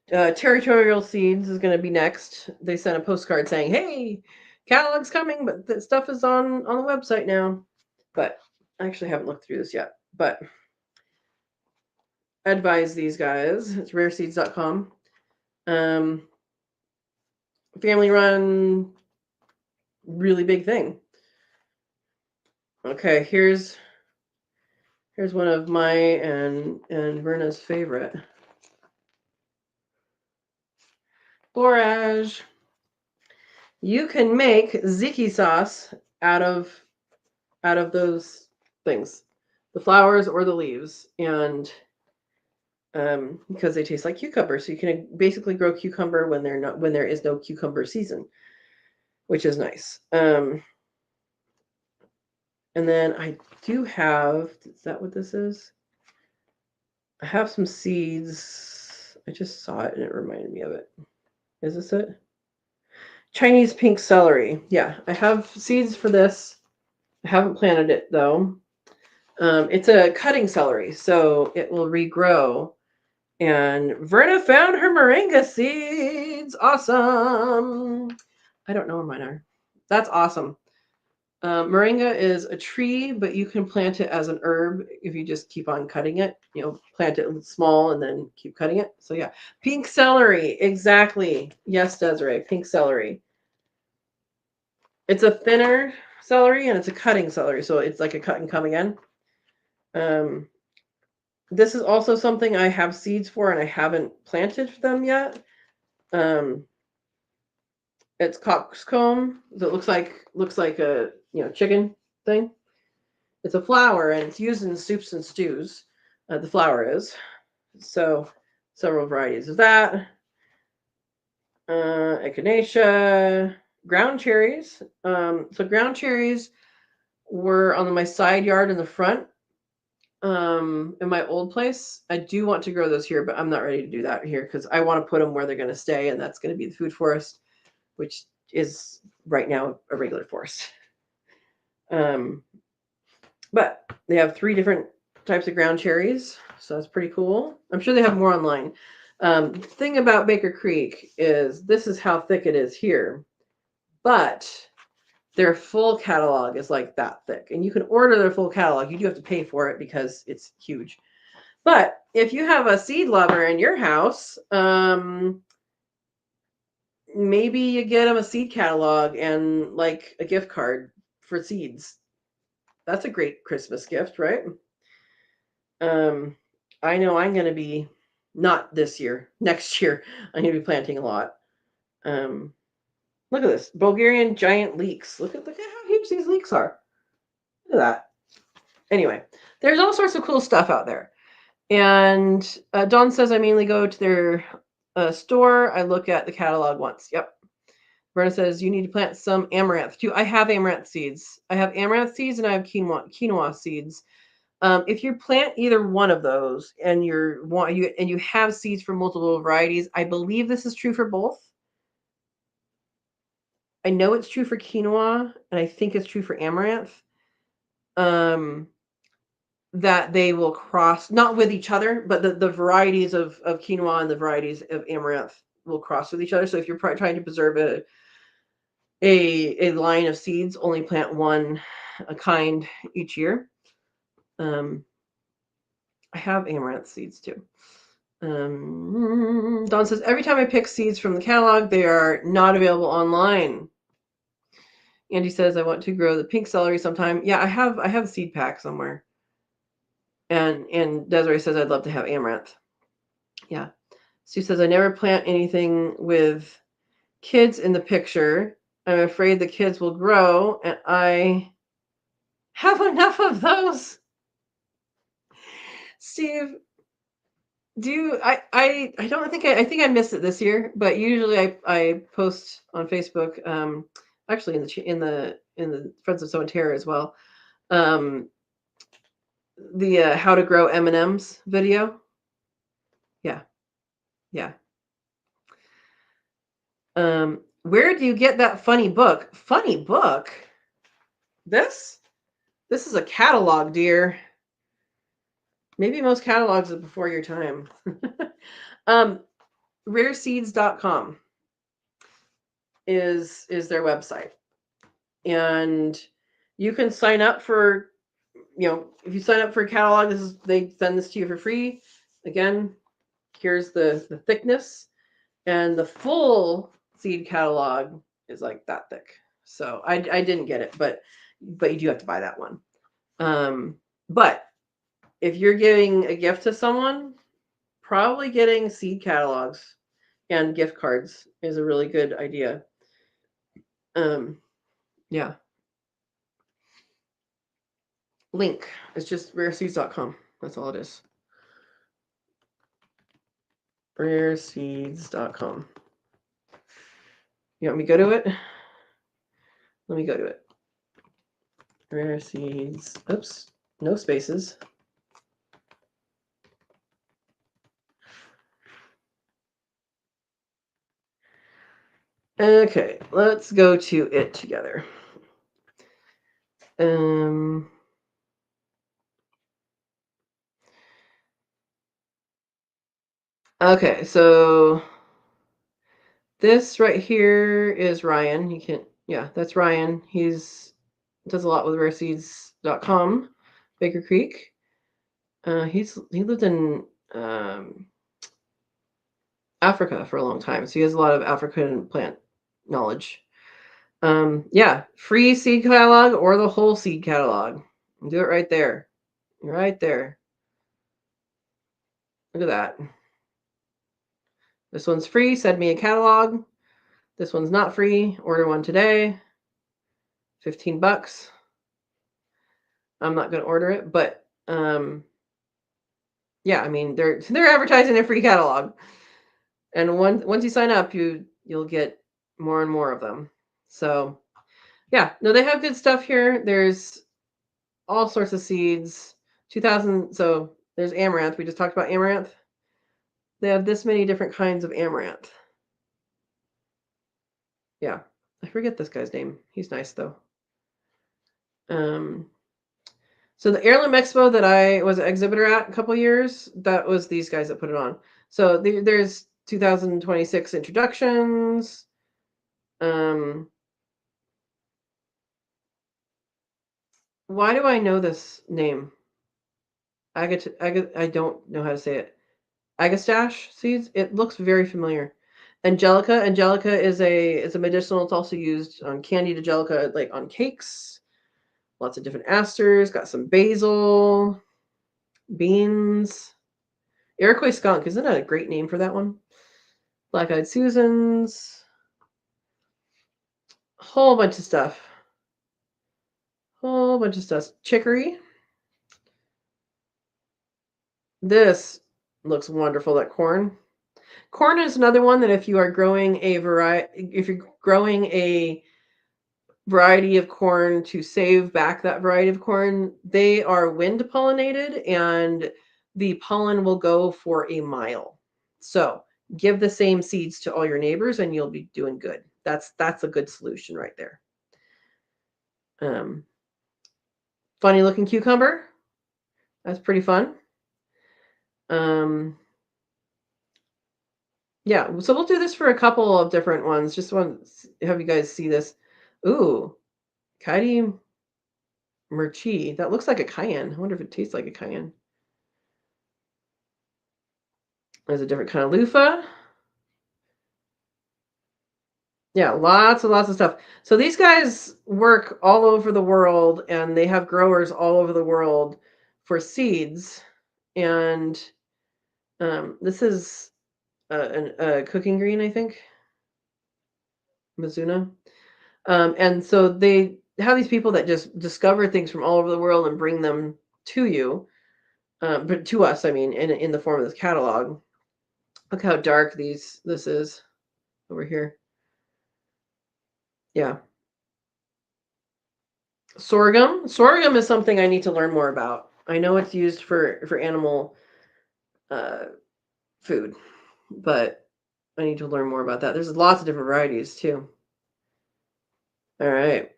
Territorial Seeds is going to be next. They sent a postcard saying, "Hey, catalog's coming, but the stuff is on the website now." But I actually haven't looked through this yet. But I advise these guys. It's rareseeds.com. Family run, really big thing. Okay, here's one of my and Verna's favorite. Borage. You can make ziki sauce out of those things, the flowers or the leaves, and because they taste like cucumber, so you can basically grow cucumber when there is no cucumber season, which is nice. And then I do have, is that what this is? I have some seeds. I just saw it and it reminded me of it. Is this it? Chinese pink celery. Yeah, I have seeds for this. I haven't planted it though. It's a cutting celery, so it will regrow. And Verna found her moringa seeds. Awesome. I don't know where mine are. That's awesome. Moringa is a tree, but you can plant it as an herb if you just keep on cutting it. Plant it small and then keep cutting it. So yeah, pink celery. Exactly. Yes, Desiree, pink celery. It's a thinner celery and it's a cutting celery. So it's like a cut and come again. This is also something I have seeds for and I haven't planted them yet. It's coxcomb. So it looks like a chicken thing. It's a flower and it's used in soups and stews. The flower is. So several varieties of that. Echinacea, ground cherries. So ground cherries were on my side yard in the front. In my old place. I do want to grow those here, but I'm not ready to do that here because I want to put them where they're going to stay, and that's going to be the food forest, which is right now a regular forest. But they have 3 different types of ground cherries, so that's pretty cool. I'm sure they have more online. The thing about Baker Creek is this is how thick it is here, but their full catalog is like that thick, and you can order their full catalog. You do have to pay for it because it's huge. But if you have a seed lover in your house, maybe you get them a seed catalog and like a gift card for seeds. That's a great Christmas gift, right? I know I'm going to be, not this year, next year, I'm going to be planting a lot. Look at this, Bulgarian giant leeks. Look at how huge these leeks are. Look at that. Anyway, there's all sorts of cool stuff out there. And Dawn says I mainly go to their store. I look at the catalog once. Yep. Verna says you need to plant some amaranth too. I have amaranth seeds. I have amaranth seeds and I have quinoa seeds. If you plant either one of those and you have seeds for multiple varieties, I believe this is true for both. I know it's true for quinoa and I think it's true for amaranth. That they will cross, not with each other, but the varieties of quinoa and the varieties of amaranth will cross with each other. So if you're trying to preserve a line of seeds, only plant one kind each year. I have amaranth seeds too. Dawn says, every time I pick seeds from the catalog, they are not available online. Andy says, I want to grow the pink celery sometime. Yeah, I have a seed pack somewhere. And Desiree says, I'd love to have amaranth. Yeah. Sue says, I never plant anything with kids in the picture. I'm afraid the kids will grow, and I have enough of those. Steve, I don't think I think I missed it this year, but usually I post on Facebook, actually in the Friends of Sow and Tare as well, the how to grow M&Ms video. Yeah. Where do you get that funny book? Funny book? This is a catalog, dear. Maybe most catalogs are before your time. Rareseeds.com is their website. And you can sign up for, if you sign up for a catalog, they send this to you for free. Again, here's the thickness, and the full seed catalog is like that thick. So I didn't get it, but you do have to buy that one. But if you're giving a gift to someone, probably getting seed catalogs and gift cards is a really good idea. Yeah. Link is just rareseeds.com. That's all it is. Rareseeds.com. You want me to go to it? Let me go to it. Rare Seeds. Oops. No spaces. Okay, let's go to it together. Okay, so this right here is Ryan. You can, yeah, that's Ryan. He's does a lot with rareseeds.com, Baker Creek. He lived in Africa for a long time, so he has a lot of African plant knowledge. Yeah, free seed catalog or the whole seed catalog. Do it right there. Right there. Look at that. This one's free. Send me a catalog. This one's not free. Order one today. $15. I'm not going to order it, but yeah, I mean they're advertising a free catalog, and once you sign up, you'll get more and more of them. So yeah, no, they have good stuff here. There's all sorts of seeds. 2000. So there's amaranth. We just talked about amaranth. They have this many different kinds of amaranth. Yeah, I forget this guy's name. He's nice though. So the Heirloom Expo that I was an exhibitor at a couple years, that was these guys that put it on. So there's 2026 introductions. Why do I know this name? I don't know how to say it. Agastache seeds. It looks very familiar. Angelica. Angelica is a medicinal. It's also used on candied angelica, like on cakes. Lots of different asters. Got some basil, beans. Iroquois skunk. Isn't that a great name for that one? Black-eyed Susans. Whole bunch of stuff. Whole bunch of stuff. Chicory. This looks wonderful. That corn. Corn is another one that if you are growing a variety of corn to save back that variety of corn, they are wind pollinated and the pollen will go for a mile. So give the same seeds to all your neighbors and you'll be doing good. That's a good solution right there. Funny looking cucumber. That's pretty fun. Yeah, so we'll do this for a couple of different ones. Just want to have you guys see this. Ooh, Kaiti Murchi. That looks like a cayenne. I wonder if it tastes like a cayenne. There's a different kind of loofah. Yeah, lots and lots of stuff. So these guys work all over the world and they have growers all over the world for seeds. And this is a cooking green, I think. Mizuna. And so they have these people that just discover things from all over the world and bring them to you. But to us, I mean, in the form of this catalog. Look how dark this is over here. Yeah. Sorghum. Sorghum is something I need to learn more about. I know it's used for animal food, but I need to learn more about that. There's lots of different varieties too. All right.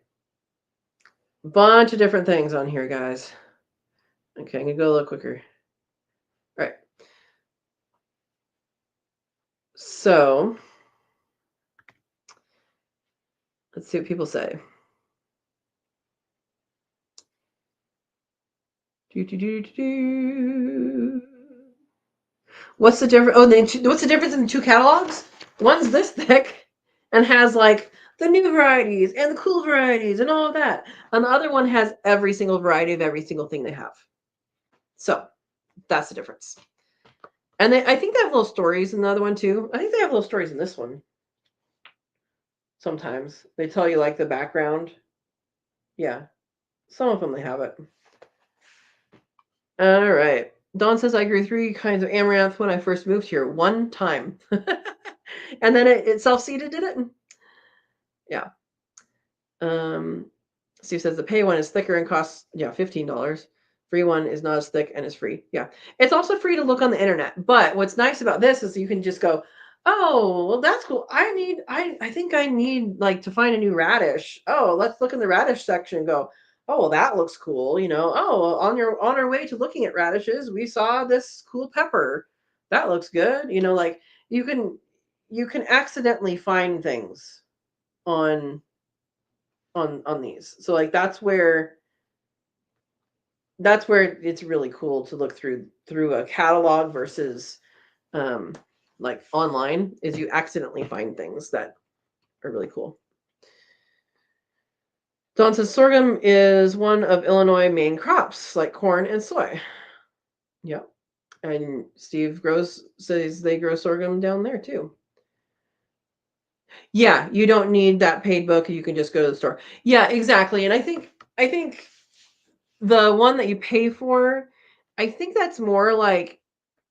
Bunch of different things on here, guys. Okay, I'm gonna go a little quicker. All right. So let's see what people say. What's the difference? Oh, what's the difference in the two catalogs? One's this thick and has like the new varieties and the cool varieties and all of that, and the other one has every single variety of every single thing they have. So that's the difference. And I think they have little stories in the other one too. I think they have little stories in this one. Sometimes they tell you like the background. Yeah, some of them they have it. All right. Dawn says I grew 3 kinds of amaranth when I first moved here. One time. And then it self-seeded, did it? Yeah. Steve says the pay one is thicker and costs $15. Free one is not as thick and is free. Yeah. It's also free to look on the internet. But what's nice about this is you can just go, oh, well, that's cool. I think I need like to find a new radish. Oh, let's look in the radish section and go, oh, well, that looks cool. Oh, on our way to looking at radishes, we saw this cool pepper. That looks good. Like you can accidentally find things on these. So like that's where it's really cool to look through a catalog versus like online, is you accidentally find things that are really cool. Don says sorghum is one of Illinois' main crops, like corn and soy. Yep. And Steve says they grow sorghum down there too. Yeah, you don't need that paid book. You can just go to the store. Yeah, exactly. And I think the one that you pay for, I think that's more like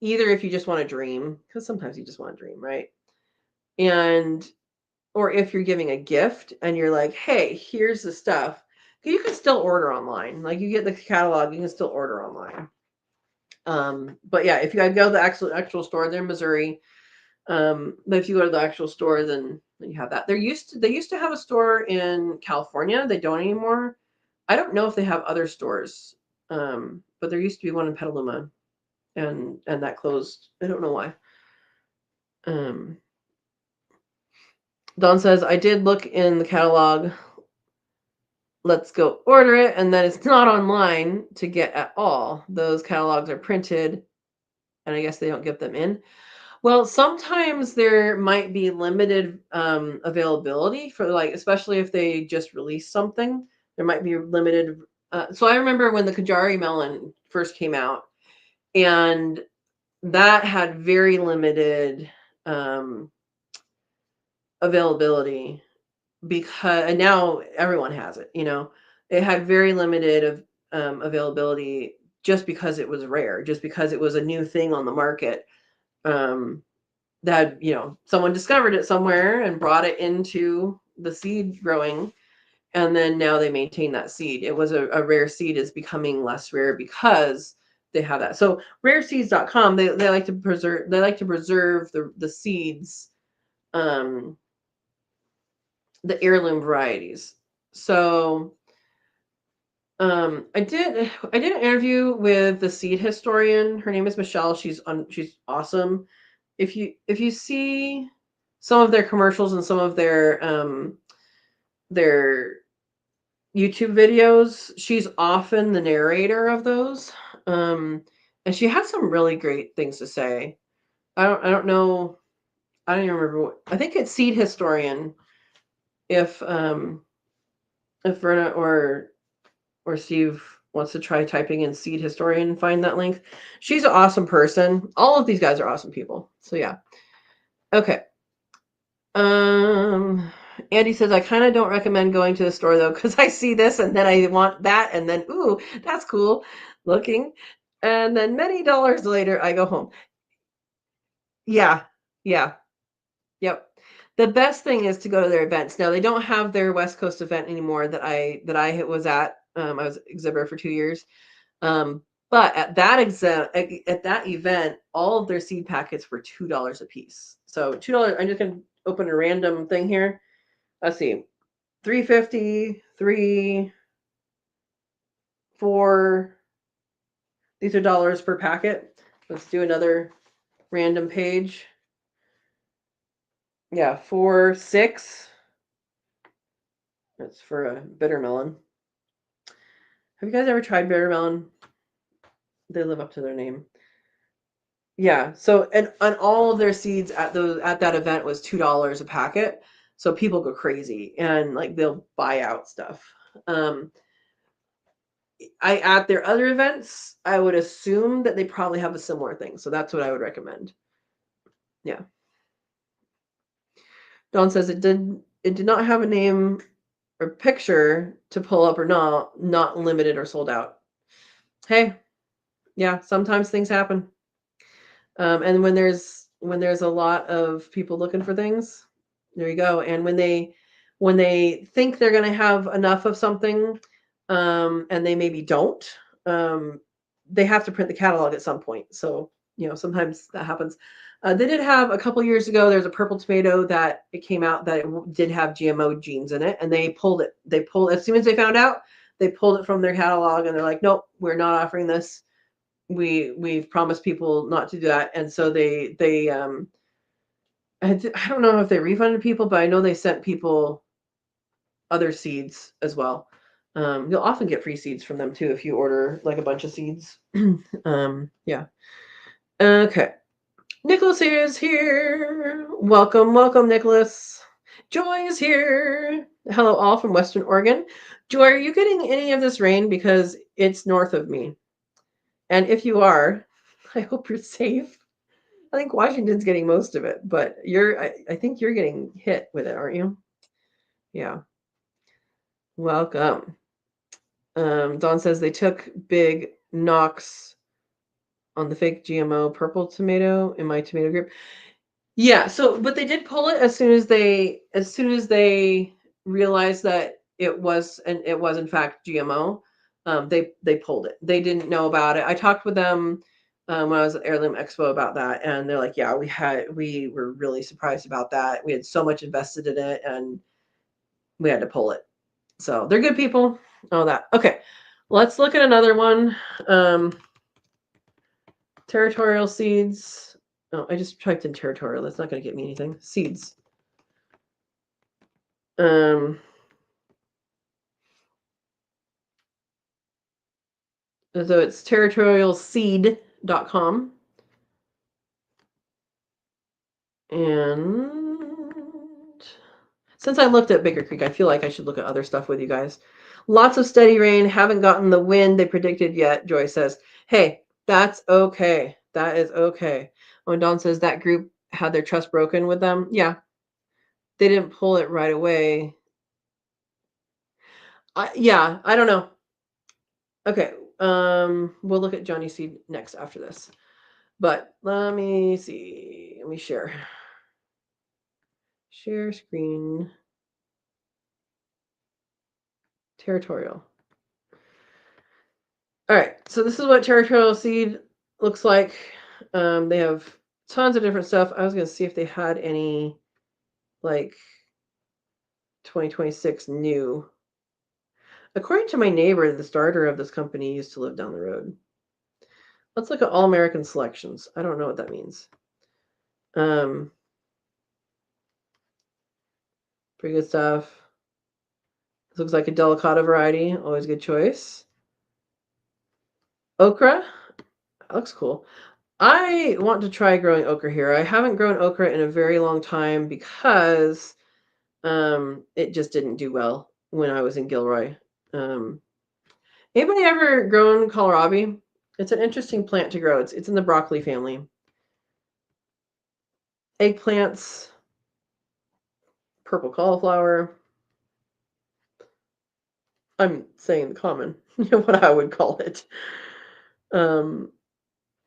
either if you just want to dream, because sometimes you just want to dream, right? And or if you're giving a gift and you're like, hey, here's the stuff. You can still order online. Like you get the catalog, you can still order online. But yeah, if you go to the actual store, they're in Missouri. But if you go to the actual store, then you have that. They used to have a store in California. They don't anymore. I don't know if they have other stores. But there used to be one in Petaluma, and that closed. I don't know why. Um, Don says I did look in the catalog. Let's go order it, and then it's not online to get at all. Those catalogs are printed, and I guess they don't get them in. Well, sometimes there might be limited availability for like, especially if they just release something, there might be limited. So I remember when the Kajari melon first came out, and that had very limited availability because, and now everyone has it. It had very limited availability just because it was rare, just because it was a new thing on the market. That someone discovered it somewhere and brought it into the seed growing, and then now they maintain that seed. It was a rare seed is becoming less rare because they have that. So rareseeds.com, they like to preserve the seeds, the heirloom varieties. So I did an interview with the seed historian. Her name is Michelle. She's awesome. If you see some of their commercials and some of their YouTube videos, she's often the narrator of those. And she had some really great things to say. I don't know. I don't even remember I think it's Seed Historian. If Verna or Steve wants to try typing in Seed Historian and find that link. She's an awesome person. All of these guys are awesome people. So yeah. Okay. Andy says I kind of don't recommend going to the store though, because I see this and then I want that, and then ooh, that's cool looking. And then many dollars later I go home. Yeah. Yeah. Yep. The best thing is to go to their events. Now they don't have their West Coast event anymore that I was at. I was exhibitor for 2 years. But at that event, all of their seed packets were $2 a piece. So $2. I'm just gonna open a random thing here. Let's see, 350, 3, these are dollars per packet. Let's do another random page. Yeah, 4.6. That's for a bitter melon. Have you guys ever tried bitter melon? They live up to their name. Yeah. So and all of their seeds at that event was $2 a packet. So people go crazy and like they'll buy out stuff. At their other events, I would assume that they probably have a similar thing. So that's what I would recommend. Yeah. Dawn says it did not have a name or picture to pull up or not limited or sold out. Hey, yeah, sometimes things happen. And when there's a lot of people looking for things, there you go. And when they think they're going to have enough of something, and they maybe don't, they have to print the catalog at some point. So sometimes that happens. They did have a couple years ago. There's a purple tomato that it came out that it did have GMO genes in it, and they pulled it. They pulled as soon as they found out. They pulled it from their catalog, and they're like, "Nope, we're not offering this. We've promised people not to do that." And so they I don't know if they refunded people, but I know they sent people other seeds as well. You'll often get free seeds from them too if you order like a bunch of seeds. Yeah. Okay. Nicholas is here. Welcome, Nicholas. Joy is here. Hello, all from Western Oregon. Joy, are you getting any of this rain? Because it's north of me. And if you are, I hope you're safe. I think Washington's getting most of it, but I think you're getting hit with it, aren't you? Yeah. Welcome. Dawn says they took big knocks on the fake GMO purple tomato in my tomato group. Yeah, so but they did pull it as soon as they realized that it was in fact GMO. They pulled it. They didn't know about it. I talked with them when I was at Heirloom Expo about that, and they're like, "Yeah, we were really surprised about that. We had so much invested in it, and we had to pull it." So they're good people. All that. Okay, let's look at another one. Territorial seeds. Oh, I just typed in territorial. That's not going to get me anything. Seeds. So it's territorialseed.com. And since I looked at Baker Creek, I feel like I should look at other stuff with you guys. Lots of steady rain. Haven't gotten the wind they predicted yet, Joy says. Hey, that's okay. That is okay. When Dawn says that group had their trust broken with them. Yeah. They didn't pull it right away. Yeah, I don't know. Okay. We'll look at Johnny Seed next after this. But let me see. Let me share. Share screen. Territorial. All right. So this is what territorial seed looks like. They have tons of different stuff. I was going to see if they had any like 2026 new. According to my neighbor, the starter of this company used to live down the road. Let's look at all American selections. I don't know what that means. Pretty good stuff. This looks like a delicata variety. Always a good choice. Okra. That looks cool. I want to try growing okra here. I haven't grown okra in a very long time because it just didn't do well when I was in Gilroy. Anybody ever grown kohlrabi? It's an interesting plant to grow. It's in the broccoli family. Eggplants, purple cauliflower. I'm saying the common, what I would call it.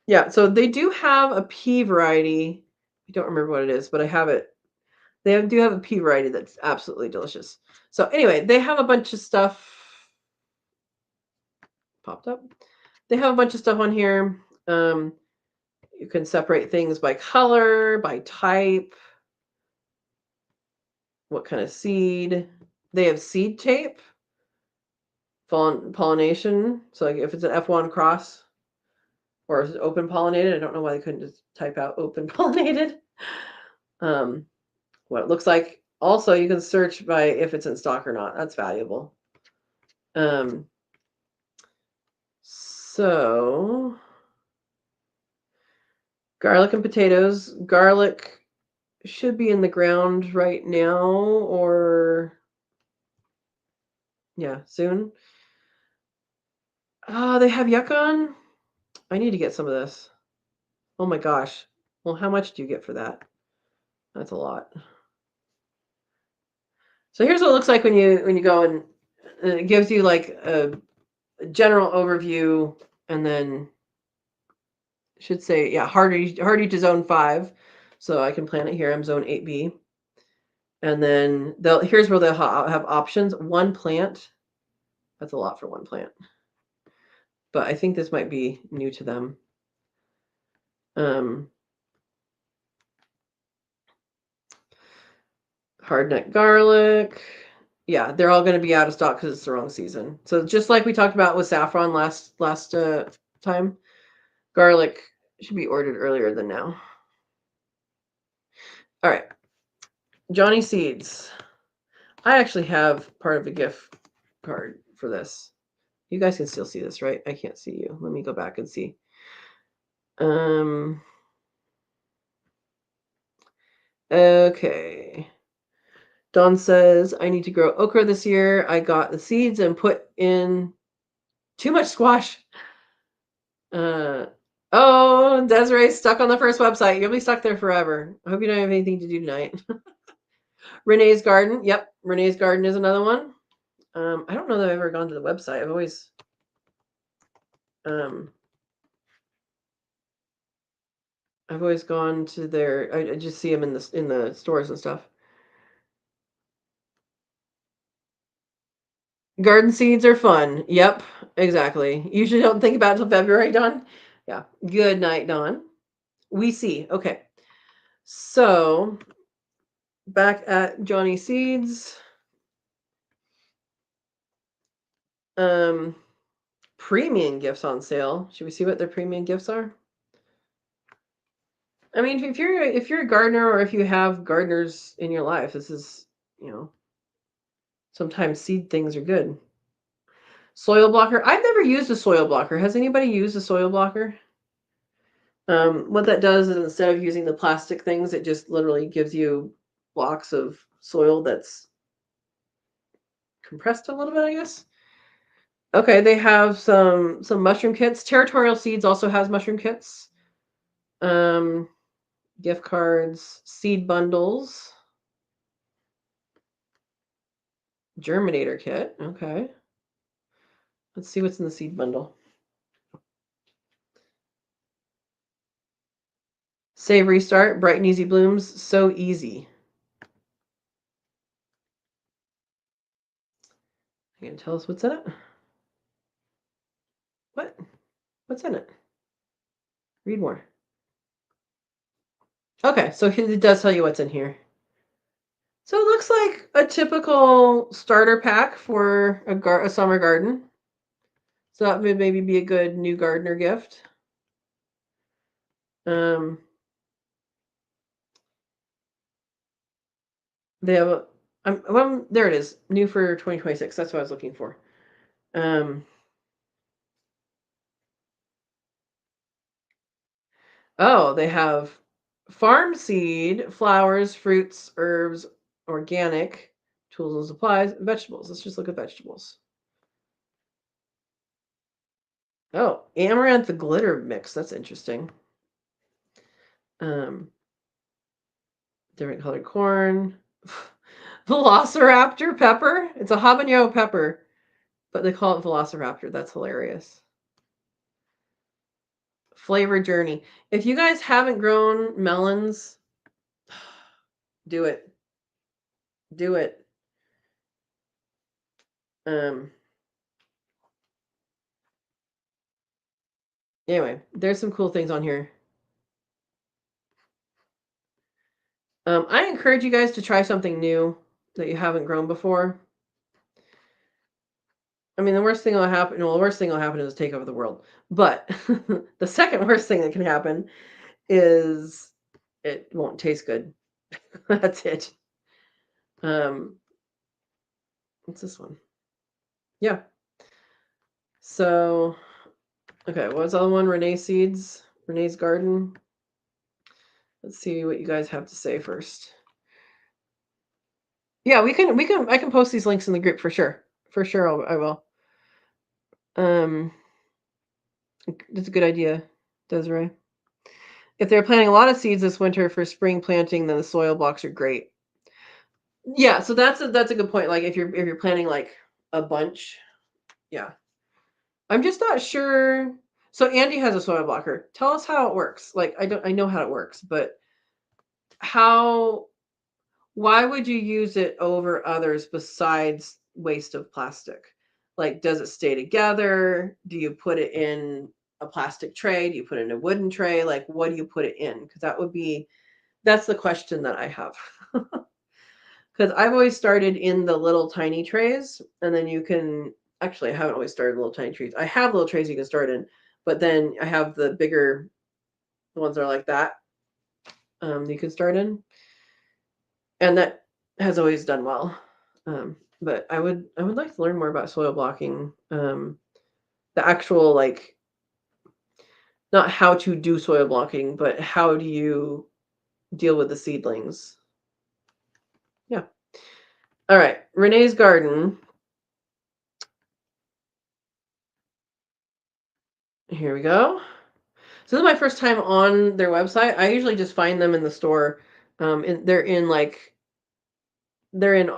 Yeah, so they do have a pea variety. I don't remember what it is, but I have it. They do have a pea variety that's absolutely delicious. So anyway, they have a bunch of stuff popped up. They have a bunch of stuff on here. You can separate things by color, by type, what kind of seed. They have seed tape. pollination. So like if it's an F1 cross or is it open pollinated, I don't know why they couldn't just type out open pollinated. What it looks like. Also, you can search by if it's in stock or not. That's valuable. So garlic and potatoes. Garlic should be in the ground right now, or yeah, soon. Oh, they have yukon. I need to get some of this. Oh my gosh. Well, how much do you get for that? That's a lot. So here's what it looks like when you go, and it gives you like a general overview, and then it should say, yeah, hardy to zone 5. So I can plant it here. I'm zone 8B. And then here's where they'll have options. One plant. That's a lot for one plant. But I think this might be new to them. Hardneck garlic. Yeah, they're all going to be out of stock because it's the wrong season. So just like we talked about with saffron last time, garlic should be ordered earlier than now. All right. Johnny Seeds. I actually have part of a gift card for this. You guys can still see this, right? I can't see you. Let me go back and see. Okay. Dawn says, I need to grow okra this year. I got the seeds and put in too much squash. Oh, Desiree's stuck on the first website. You'll be stuck there forever. I hope you don't have anything to do tonight. Renee's Garden. Yep, Renee's Garden is another one. I don't know that I've ever gone to the website. I've always gone to their. I just see them in the stores and stuff. Garden seeds are fun. Yep, exactly. Usually don't think about it until February, Dawn. Yeah. Good night, Dawn. We see. Okay. So back at Johnny Seeds. Premium gifts on sale. Should we see what their premium gifts are? I mean, if you're a gardener, or if you have gardeners in your life, this is, sometimes seed things are good. Soil blocker. I've never used a soil blocker. Has anybody used a soil blocker? What that does is, instead of using the plastic things, it just literally gives you blocks of soil that's compressed a little bit, I guess. Okay, they have some mushroom kits. Territorial Seeds also has mushroom kits. Gift cards, seed bundles, germinator kit. Okay. Let's see what's in the seed bundle. Save Restart, Bright and Easy Blooms, So Easy. You can tell us what's in it? What? What's in it? Read more. Okay, so it does tell you what's in here. So it looks like a typical starter pack for a summer garden. So that would maybe be a good new gardener gift. They have well, there it is, new for 2026. That's what I was looking for. Oh, they have farm seed, flowers, fruits, herbs, organic, tools and supplies, vegetables. Let's just look at vegetables. Oh, amaranth glitter mix. That's interesting. Different colored corn. Velociraptor pepper. It's a habanero pepper, but they call it Velociraptor. That's hilarious. Flavor journey. If you guys haven't grown melons, do it. Do it. Anyway, there's some cool things on here. I encourage you guys to try something new that you haven't grown before. I mean, the worst thing will happen. Well, the worst thing will happen is take over the world. But the second worst thing that can happen is it won't taste good. That's it. What's this one? Yeah. So, okay, what's the other one? Renee Seeds, Renee's Garden. Let's see what you guys have to say first. Yeah, I can post these links in the group for sure. For sure I will. That's a good idea, Desiree. If they're planting a lot of seeds this winter for spring planting, then the soil blocks are great. Yeah, so that's a good point. Like if you're planting like a bunch, yeah. I'm just not sure. So Andy has a soil blocker. Tell us how it works. Like I know how it works, but how why would you use it over others besides waste of plastic? Like does it stay together? Do you put it in a plastic tray? Do you put it in a wooden tray? Like what do you put it in? Because that's the question that I have. Because I've always started in the little tiny trays, and then you can actually I haven't always started in little tiny trays. I have little trays you can start in, but then I have the bigger the ones that are like that you can start in, and that has always done well. But I would like to learn more about soil blocking. The actual like not how to do soil blocking, but how do you deal with the seedlings? Yeah. All right, Renee's Garden. Here we go. So this is my first time on their website. I usually just find them in the store. They're in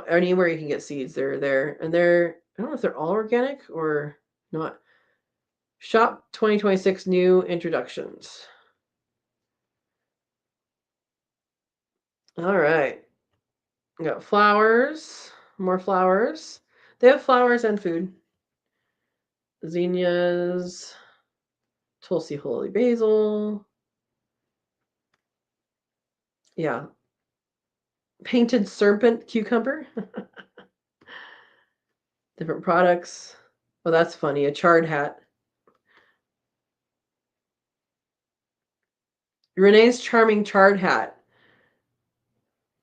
anywhere you can get seeds. They're there, and I don't know if they're all organic or not. Shop 2026 new introductions. All right, we got flowers, more flowers. They have flowers and food. Zinnias, Tulsi holy basil. Yeah, painted serpent cucumber. Different products. Oh, that's funny. A chard hat. Renee's charming chard hat.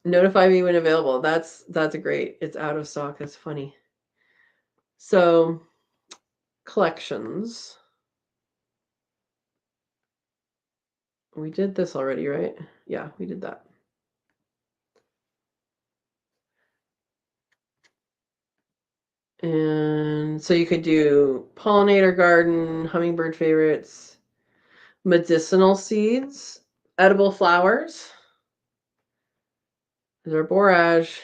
Notify me when available. That's a great. It's out of stock. That's funny. So collections. We did this already, right? Yeah, we did that. And so you could do pollinator garden, hummingbird favorites, medicinal seeds, edible flowers. There's our borage,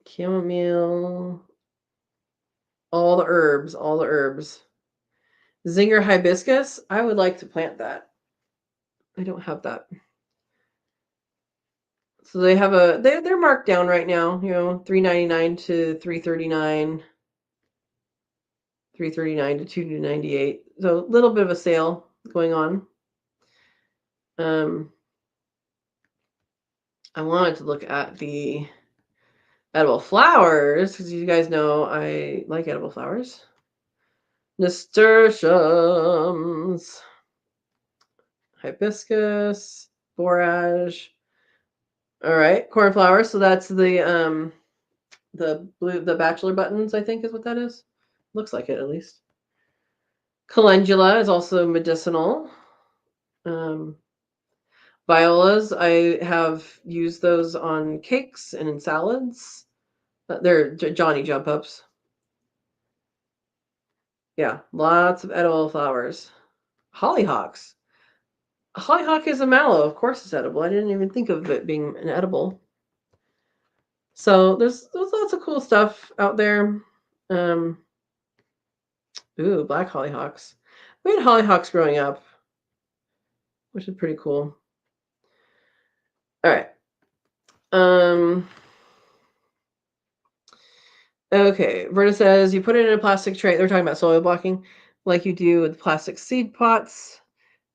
chamomile, all the herbs, all the herbs. Zinger hibiscus. I would like to plant that. I don't have that. So they have they're marked down right now, $3.99 to $3.39, $3.39 to $2.98. So a little bit of a sale going on. I wanted to look at the edible flowers because you guys know I like edible flowers. Nasturtiums, hibiscus, borage. All right, cornflower. So that's the bachelor buttons, I think is what that is. Looks like it at least. Calendula is also medicinal. Violas, I have used those on cakes and in salads. They're Johnny jump ups. Yeah, lots of edible flowers. Hollyhocks. Hollyhock is a mallow. Of course it's edible. I didn't even think of it being an edible. So there's lots of cool stuff out there. Ooh, black hollyhocks. We had hollyhocks growing up, which is pretty cool. All right. Okay. Verta says you put it in a plastic tray. They're talking about soil blocking, like you do with plastic seed pots.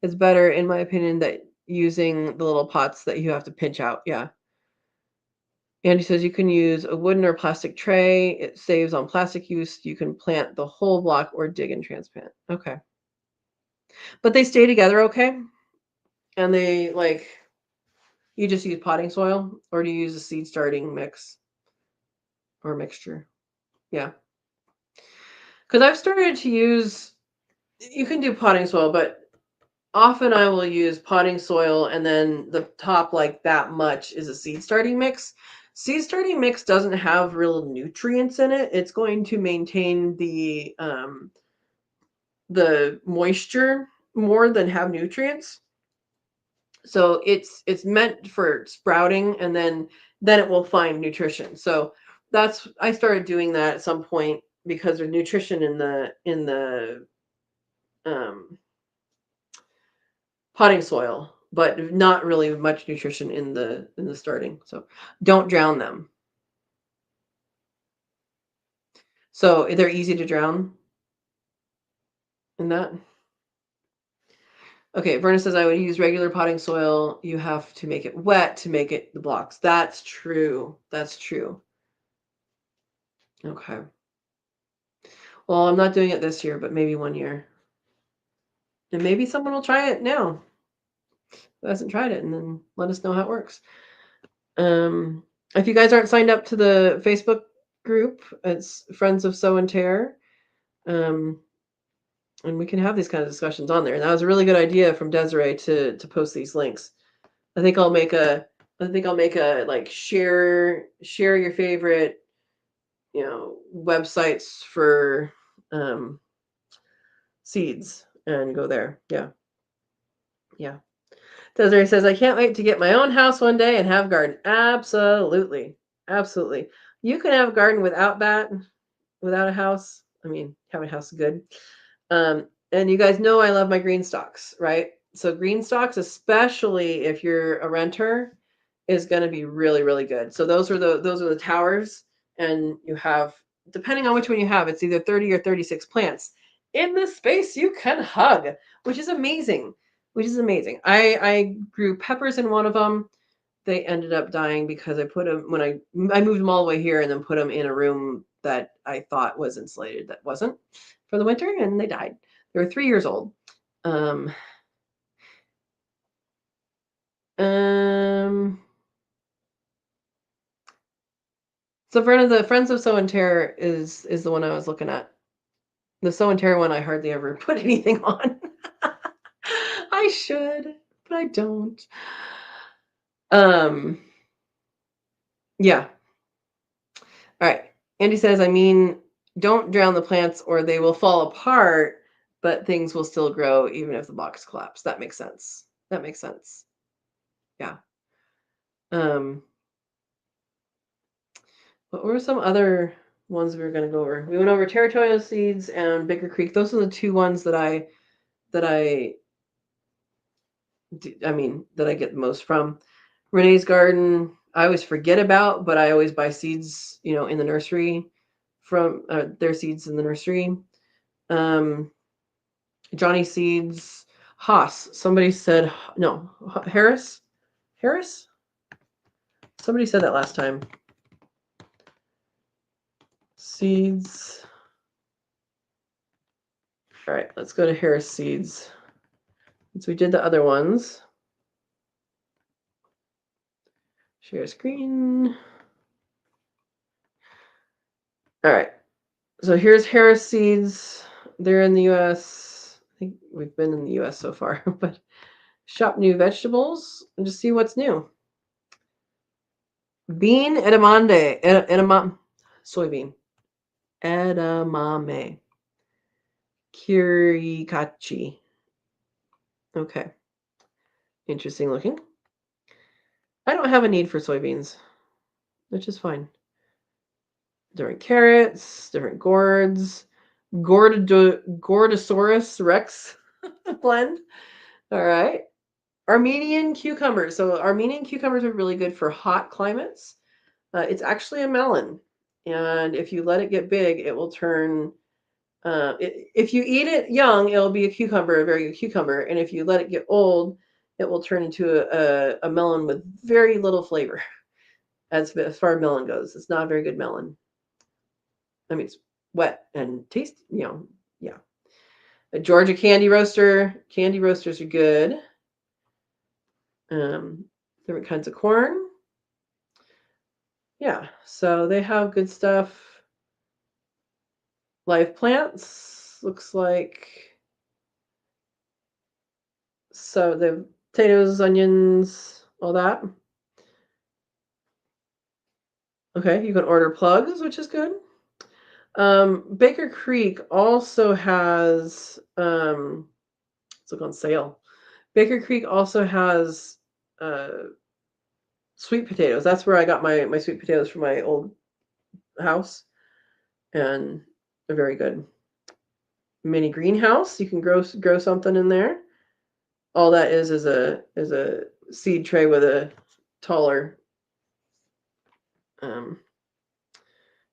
It's better, in my opinion, that using the little pots that you have to pinch out. Yeah. Andy says you can use a wooden or plastic tray. It saves on plastic use. You can plant the whole block or dig and transplant. Okay. But they stay together okay? And they like, you just use potting soil or do you use a seed starting mix or mixture? Yeah. Because I've started to use, you can do potting soil, but often I will use potting soil and then the top like that much is a seed starting mix. Seed starting mix doesn't have real nutrients in it. It's going to maintain the moisture more than have nutrients. So it's meant for sprouting and then it will find nutrition. So that's, I started doing that at some point because there's nutrition in the um potting soil, but not really much nutrition in the starting. So don't drown them. So they're easy to drown in that. Okay, Verna says I would use regular potting soil. You have to make it wet to make it the blocks. That's true. That's true. Okay. Well, I'm not doing it this year, but maybe one year. And maybe someone will try it now who hasn't tried it and then let us know how it works. If you guys aren't signed up to the Facebook group, it's Friends of Sow and Tare. And we can have these kind of discussions on there. And that was a really good idea from Desiree to post these links. I think I'll make a like share your favorite, websites for seeds and go there. Yeah. Yeah. Desiree says, I can't wait to get my own house one day and have a garden. Absolutely. Absolutely. You can have a garden without that, without a house. I mean, having a house is good. And you guys know I love my green stalks, right? So green stalks, especially if you're a renter, is going to be really, really good. So those are the towers, and you have, depending on which one you have, it's either 30 or 36 plants in this space you can hug, which is amazing. Which is amazing. I grew peppers in one of them. They ended up dying because I put them when I moved them all the way here and then put them in a room that I thought was insulated that wasn't for the winter, and they died. They were 3 years old. Um, um, so Verna, the Friends of Sow and Tare is the one I was looking at. The Sow and Tare one I hardly ever put anything on. I should, but I don't. Yeah. All right. Andy says, I mean, don't drown the plants or they will fall apart, but things will still grow even if the box collapses. That makes sense. That makes sense. Yeah. What were some other ones we were going to go over? We went over territorial seeds and Baker Creek. Those are the two ones that I get the most from. Renee's Garden, I always forget about, but I always buy seeds, in the nursery from their seeds in the nursery. Johnny Seeds, Haas. Somebody said no. Harris. Harris. Somebody said that last time. Seeds. All right, let's go to Harris Seeds. Since we did the other ones. Share screen. All right. So here's Harris Seeds. They're in the US. I think we've been in the US so far, but shop new vegetables and just see what's new. Bean edamame. Soybean. Edamame. Kirikachi. Okay. Interesting looking. I don't have a need for soybeans, which is fine. Different carrots, different gourds, Gordosaurus rex blend. All right. Armenian cucumbers. So Armenian cucumbers are really good for hot climates. It's actually a melon. And if you let it get big, it will turn, if you eat it young, it'll be a cucumber, a very good cucumber. And if you let it get old, it will turn into a melon with very little flavor. as far as melon goes. It's not a very good melon. I mean, it's wet and tasty, yeah. A Georgia candy roaster. Candy roasters are good. Different kinds of corn. Yeah, so they have good stuff. Live plants looks like. So the potatoes, onions, all that. Okay, you can order plugs, which is good. Baker Creek also has let's look on sale. Baker Creek also has sweet potatoes. That's where I got my sweet potatoes from my old house, and they're very good. Mini greenhouse. You can grow something in there. All that is a seed tray with a taller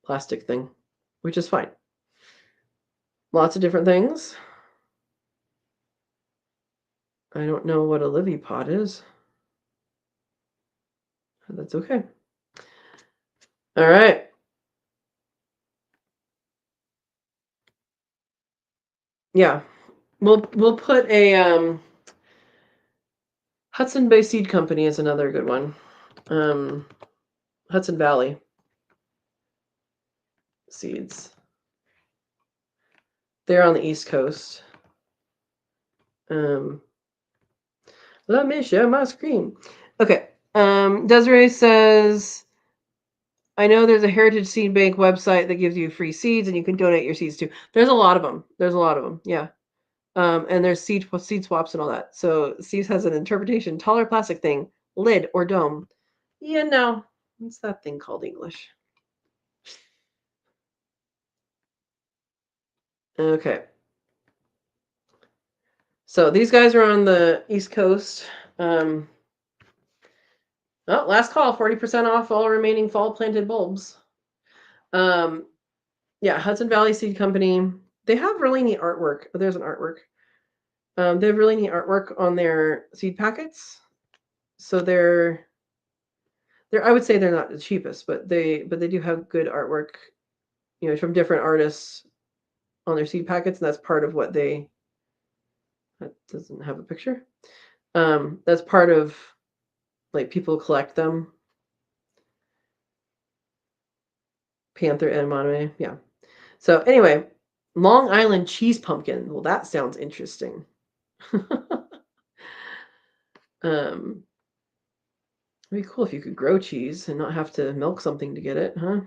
plastic thing, which is fine. Lots of different things. I don't know what a livy pot is. That's okay. All right. Yeah. We'll put a Hudson Bay Seed Company is another good one. Hudson Valley seeds. They're on the East Coast. Let me share my screen. Okay. Desiree says, I know there's a Heritage Seed Bank website that gives you free seeds and you can donate your seeds to. There's a lot of them. Yeah. And there's seed swaps and all that. So Steve has an interpretation. Taller plastic thing, lid or dome. Yeah, no. What's that thing called English? Okay. So these guys are on the East Coast. Oh, last call, 40% off all remaining fall planted bulbs. Yeah, Hudson Valley Seed Company. They have really neat artwork. Oh, there's an artwork. They have really neat artwork on their seed packets. So they're I would say they're not the cheapest, but they do have good artwork, from different artists on their seed packets, and that's part of what that doesn't have a picture. That's part of like people collect them. Panther edamame, yeah. So anyway, Long Island cheese pumpkin. Well, that sounds interesting. It'd be cool if you could grow cheese and not have to milk something to get it, huh?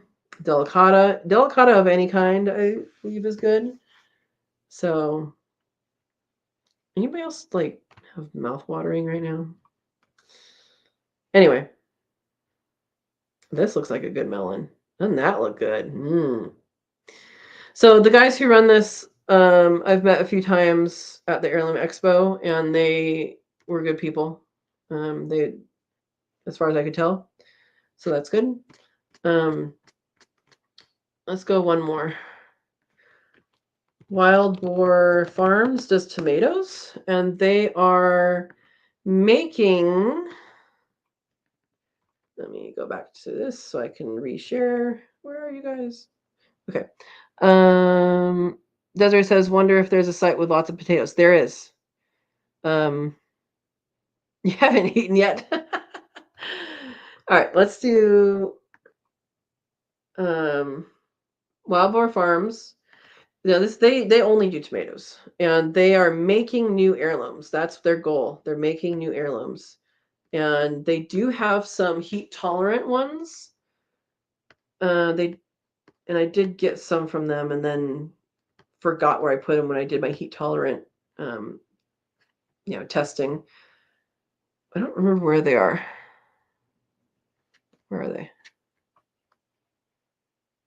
Delicata of any kind, I believe, is good. So, anybody else like have mouth watering right now? Anyway, this looks like a good melon. Doesn't that look good? So the guys who run this, I've met a few times at the Heirloom Expo, and they were good people. They, as far as I could tell, so that's good. Let's go one more. Wild Boar Farms does tomatoes, and they are making. Let me go back to this so I can reshare. Where are you guys? Okay. Desiree says, wonder if there's a site with lots of potatoes. There is. You haven't eaten yet. All right, let's do Wild Boar Farms. They only do tomatoes, and they are making new heirlooms. That's their goal. They're making new heirlooms, and they do have some heat tolerant ones. I did get some from them, and then forgot where I put them when I did my heat tolerant, testing. I don't remember where they are. Where are they?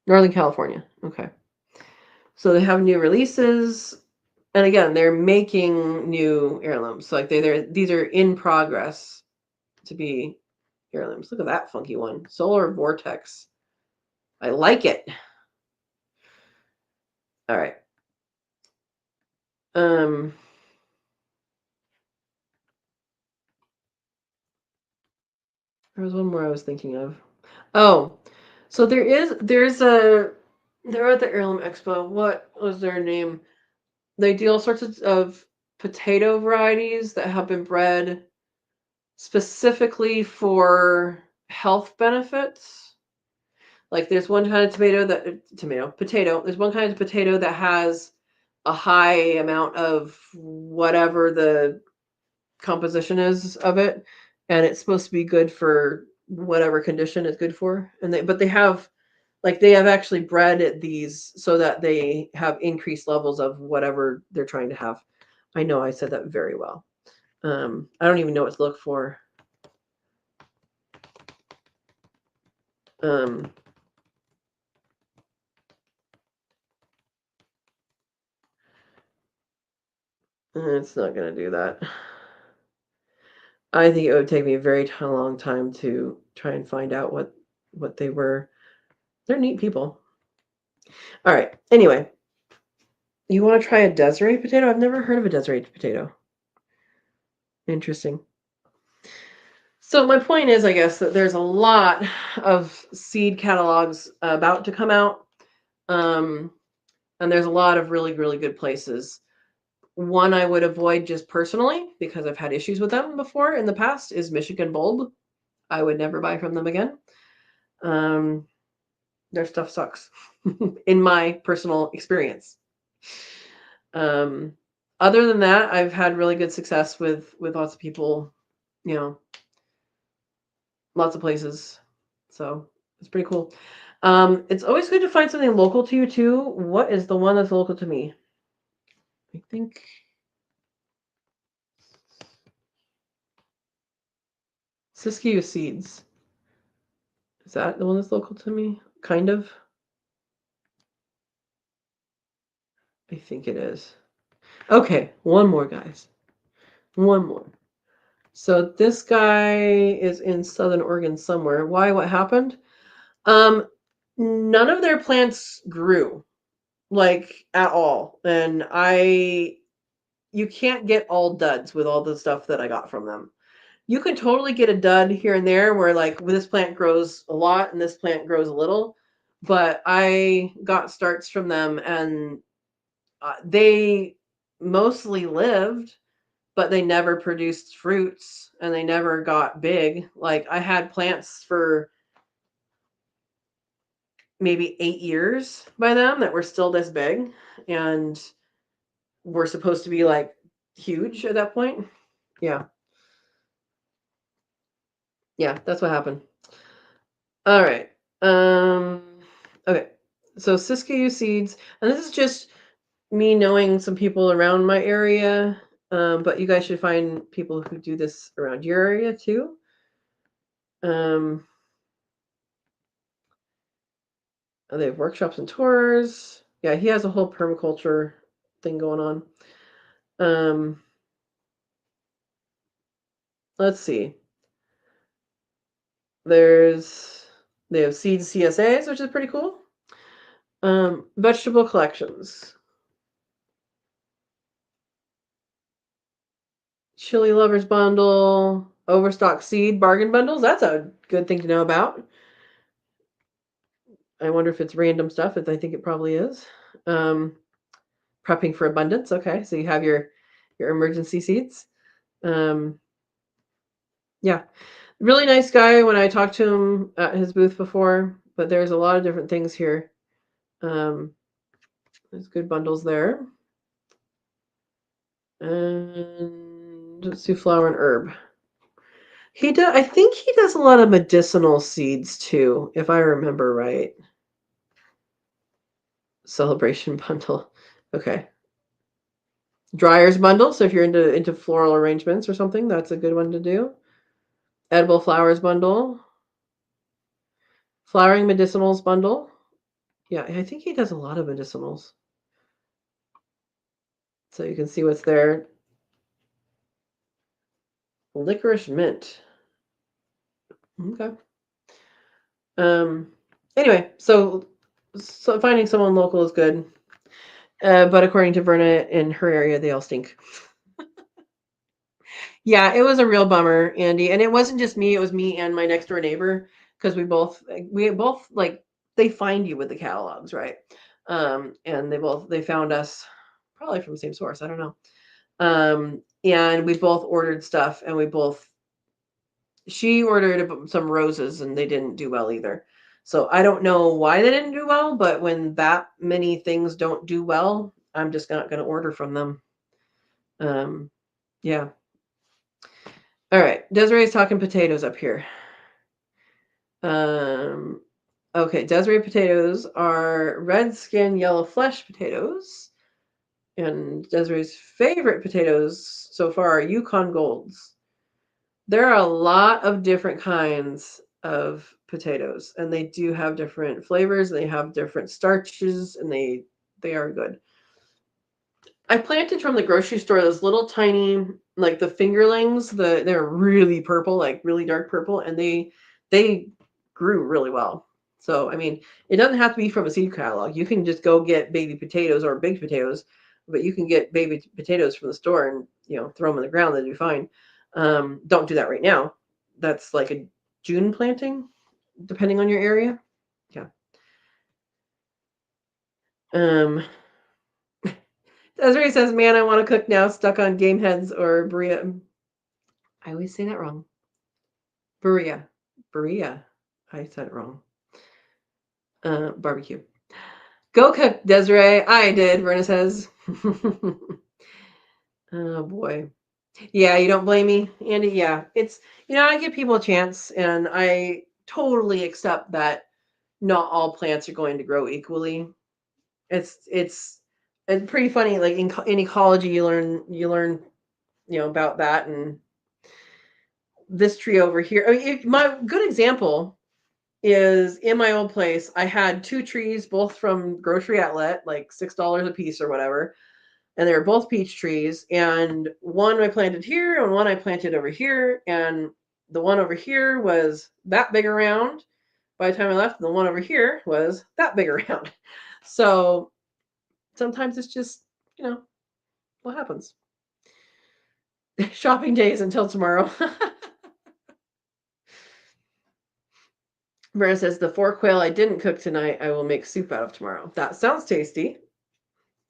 Northern California. Okay. So they have new releases, and again, they're making new heirlooms. So like these are in progress to be heirlooms. Look at that funky one. Solar Vortex. I like it. All right. There was one more I was thinking of. Oh, so they're at the Heirloom Expo. What was their name? They do all sorts of potato varieties that have been bred specifically for health benefits. Like there's one kind of potato. There's one kind of potato that has a high amount of whatever the composition is of it, and it's supposed to be good for whatever condition it's good for. And they have actually bred these so that they have increased levels of whatever they're trying to have. I know I said that very well. I don't even know what to look for. Um, it's not going to do that. I think it would take me a very long time to try and find out what they were. They're neat people. All right. Anyway, you want to try a Desiree potato? I've never heard of a Desiree potato. Interesting. So my point is, I guess, that there's a lot of seed catalogs about to come out, and there's a lot of really, really good places. One I would avoid just personally because I've had issues with them before in the past is Michigan Bulb. I would never buy from them again. Their stuff sucks, in my personal experience. Other than that, I've had really good success with lots of people, lots of places. So it's pretty cool. It's always good to find something local to you too. What is the one that's local to me? I think Siskiyou Seeds. Is that the one that's local to me? Kind of. I think it is. Okay, one more, guys. One more. So this guy is in Southern Oregon somewhere. Why? What happened? None of their plants grew, like, at all. And you can't get all duds with all the stuff that I got from them. You can totally get a dud here and there where, like, this plant grows a lot and this plant grows a little. But I got starts from them, and they mostly lived, but they never produced fruits and they never got big. Like, I had plants for maybe 8 years by them that were still this big and were supposed to be like huge at that point. Yeah. Yeah, that's what happened. All right. Okay. So Siskiyou Seeds, and this is just me knowing some people around my area, but you guys should find people who do this around your area too. They have workshops and tours. Yeah, he has a whole permaculture thing going on. Let's see. They have seed CSAs, which is pretty cool. Vegetable collections. Chili lovers bundle, overstock seed bargain bundles. That's a good thing to know about. I wonder if it's random stuff. I think it probably is. Prepping for abundance. Okay, so you have your emergency seeds. Yeah, really nice guy when I talked to him at his booth before. But there's a lot of different things here. There's good bundles there. And let's do flower and herb. He does. I think he does a lot of medicinal seeds too, if I remember right. Celebration bundle. Okay. Dryers bundle. So if you're into floral arrangements or something, that's a good one to do. Edible flowers bundle. Flowering medicinals bundle. Yeah, I think he does a lot of medicinals. So you can see what's there. Licorice mint. Okay. Anyway, so finding someone local is good. But according to Verna, in her area, they all stink. Yeah, it was a real bummer, Andy. And it wasn't just me, it was me and my next door neighbor. because we both like they find you with the catalogs, right? And they found us probably from the same source. I don't know. And we both ordered stuff, and she ordered some roses, and they didn't do well either. So I don't know why they didn't do well, but when that many things don't do well, I'm just not going to order from them. Yeah. All right. Desiree's talking potatoes up here. Okay. Desiree potatoes are red skin, yellow flesh potatoes. And Desiree's favorite potatoes so far are Yukon Golds. There are a lot of different kinds of potatoes, and they do have different flavors. They have different starches, and they are good. I planted from the grocery store those little tiny, like the fingerlings. They're really purple, like really dark purple, and they grew really well. So I mean, it doesn't have to be from a seed catalog. You can just go get baby potatoes or baked potatoes, but you can get baby potatoes from the store and throw them in the ground. They'll do fine. Don't do that right now. That's like a June planting, depending on your area. Yeah. Desiree says, "Man, I want to cook now. Stuck on game heads or burrito." I always say that wrong. Burrito. Burrito. I said it wrong. Barbecue. Go cook, Desiree. I did, Verna says. Oh, boy. Yeah, you don't blame me, Andy? Yeah. It's, I give people a chance, and I totally accept that not all plants are going to grow equally. It's pretty funny. Like in ecology, you learn about that. And this tree over here, I mean, my good example is in my old place. I had two trees, both from grocery outlet, like $6 a piece or whatever, and they were both peach trees. And one I planted here, and one I planted over here. And the one over here was that big around by the time I left, and the one over here was that big around. So sometimes it's just what happens. Shopping days until tomorrow. Vera says, the 4 quail I didn't cook tonight, I will make soup out of tomorrow. That sounds tasty.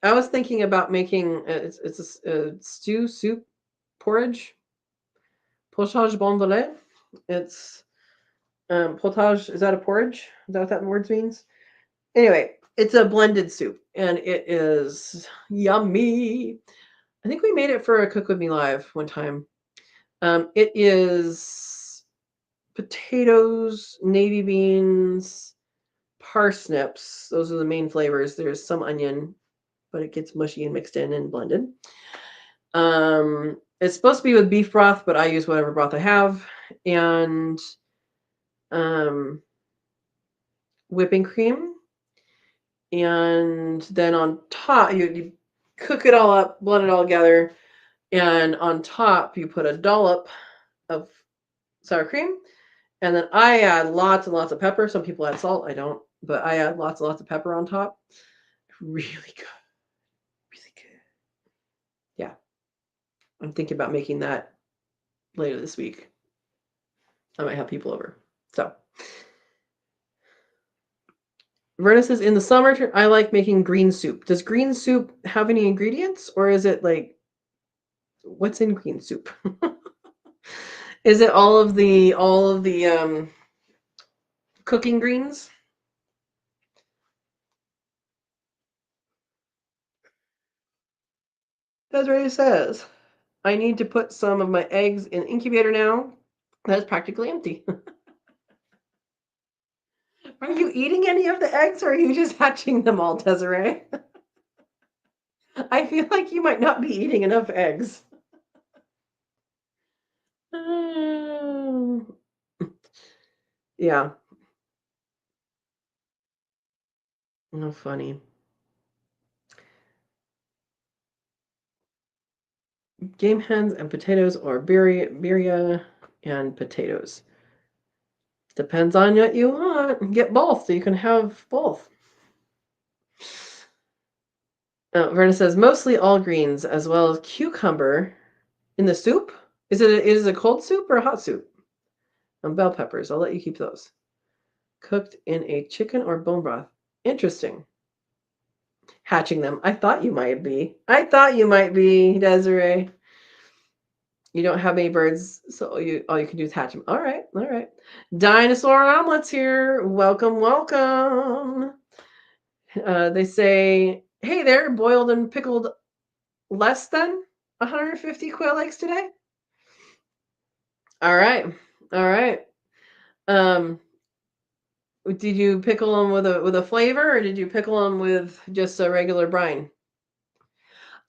I was thinking about making, it's a stew soup porridge. Potage bon volet. It's potage. Is that a porridge? Is that what that word means? Anyway, it's a blended soup, and it is yummy. I think we made it for a Cook With Me Live one time. It is potatoes, navy beans, parsnips. Those are the main flavors. There's some onion, but it gets mushy and mixed in and blended. It's supposed to be with beef broth, but I use whatever broth I have. And whipping cream. And then on top, you cook it all up, blend it all together. And on top, you put a dollop of sour cream. And then I add lots and lots of pepper. Some people add salt. I don't. But I add lots and lots of pepper on top. Really good. Really good. Yeah. I'm thinking about making that later this week. I might have people over. So. Verna says, in the summer, I like making green soup. Does green soup have any ingredients? Or is it like, what's in green soup? Is it all of the cooking greens? Desiree says, I need to put some of my eggs in incubator now. That is practically empty. Are you eating any of the eggs, or are you just hatching them all, Desiree? I feel like you might not be eating enough eggs. Yeah. Oh, funny. Game hens and potatoes, or birria and potatoes. Depends on what you want. Get both, so you can have both. Verna says, mostly all greens, as well as cucumber in the soup. Is it a cold soup or a hot soup? And bell peppers. I'll let you keep those. cooked in a chicken or bone broth. Interesting. Hatching them. I thought you might be. Desiree. You don't have any birds, so all you can do is hatch them. All right, all right. Dinosaur omelets here. Welcome, welcome. They say, hey there, boiled and pickled less than 150 quail eggs today. All right, all right. Did you pickle them with a flavor, or did you pickle them with just a regular brine?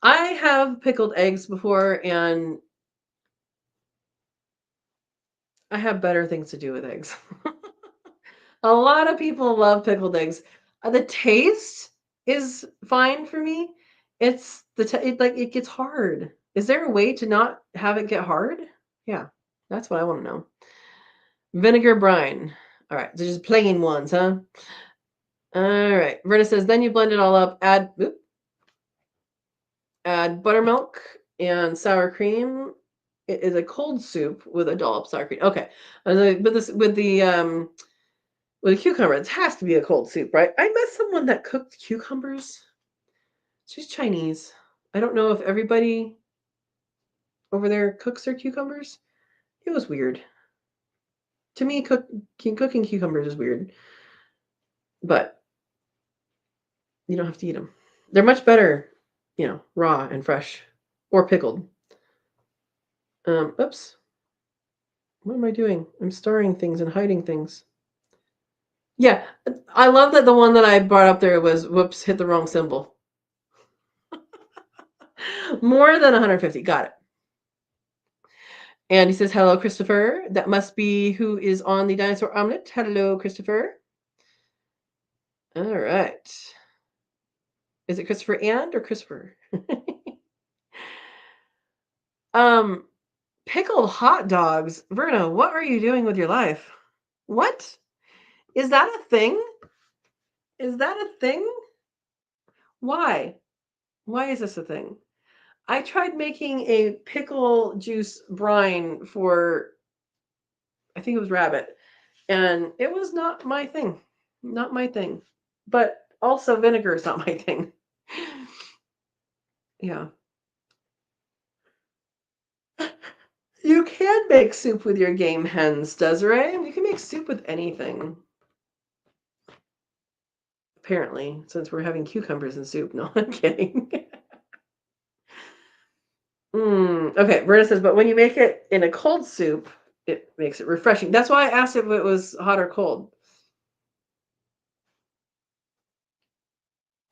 I have pickled eggs before, and I have better things to do with eggs. A lot of people love pickled eggs. The taste is fine for me. It's it gets hard. Is there a way to not have it get hard? Yeah, that's what I want to know. Vinegar brine. All right, so just plain ones, huh? All right. Verna says, then you blend it all up. Add buttermilk and sour cream. It is a cold soup with a dollop sour cream. Okay, but this with the cucumber, it has to be a cold soup, right? I met someone that cooked cucumbers. She's Chinese. I don't know if everybody over there cooks their cucumbers. It was weird. To me, cooking cucumbers is weird. But you don't have to eat them. They're much better, raw and fresh or pickled. Oops. What am I doing? I'm starring things and hiding things. Yeah, I love that the one that I brought up there was, whoops, hit the wrong symbol. More than 150. Got it. And he says, hello, Christopher. That must be who is on the dinosaur omelet. Hello, Christopher. All right. Is it Christopher and or Christopher? Pickled hot dogs. Verna, what are you doing with your life? What? Is that a thing? Is that a thing? Why? Why is this a thing? I tried making a pickle juice brine for, I think it was rabbit, and it was not my thing. Not my thing. But also vinegar is not my thing. Yeah. You can make soup with your game hens, Desiree. You can make soup with anything. Apparently, since we're having cucumbers in soup. No, I'm kidding. Okay, Verna says, but when you make it in a cold soup, it makes it refreshing. That's why I asked if it was hot or cold.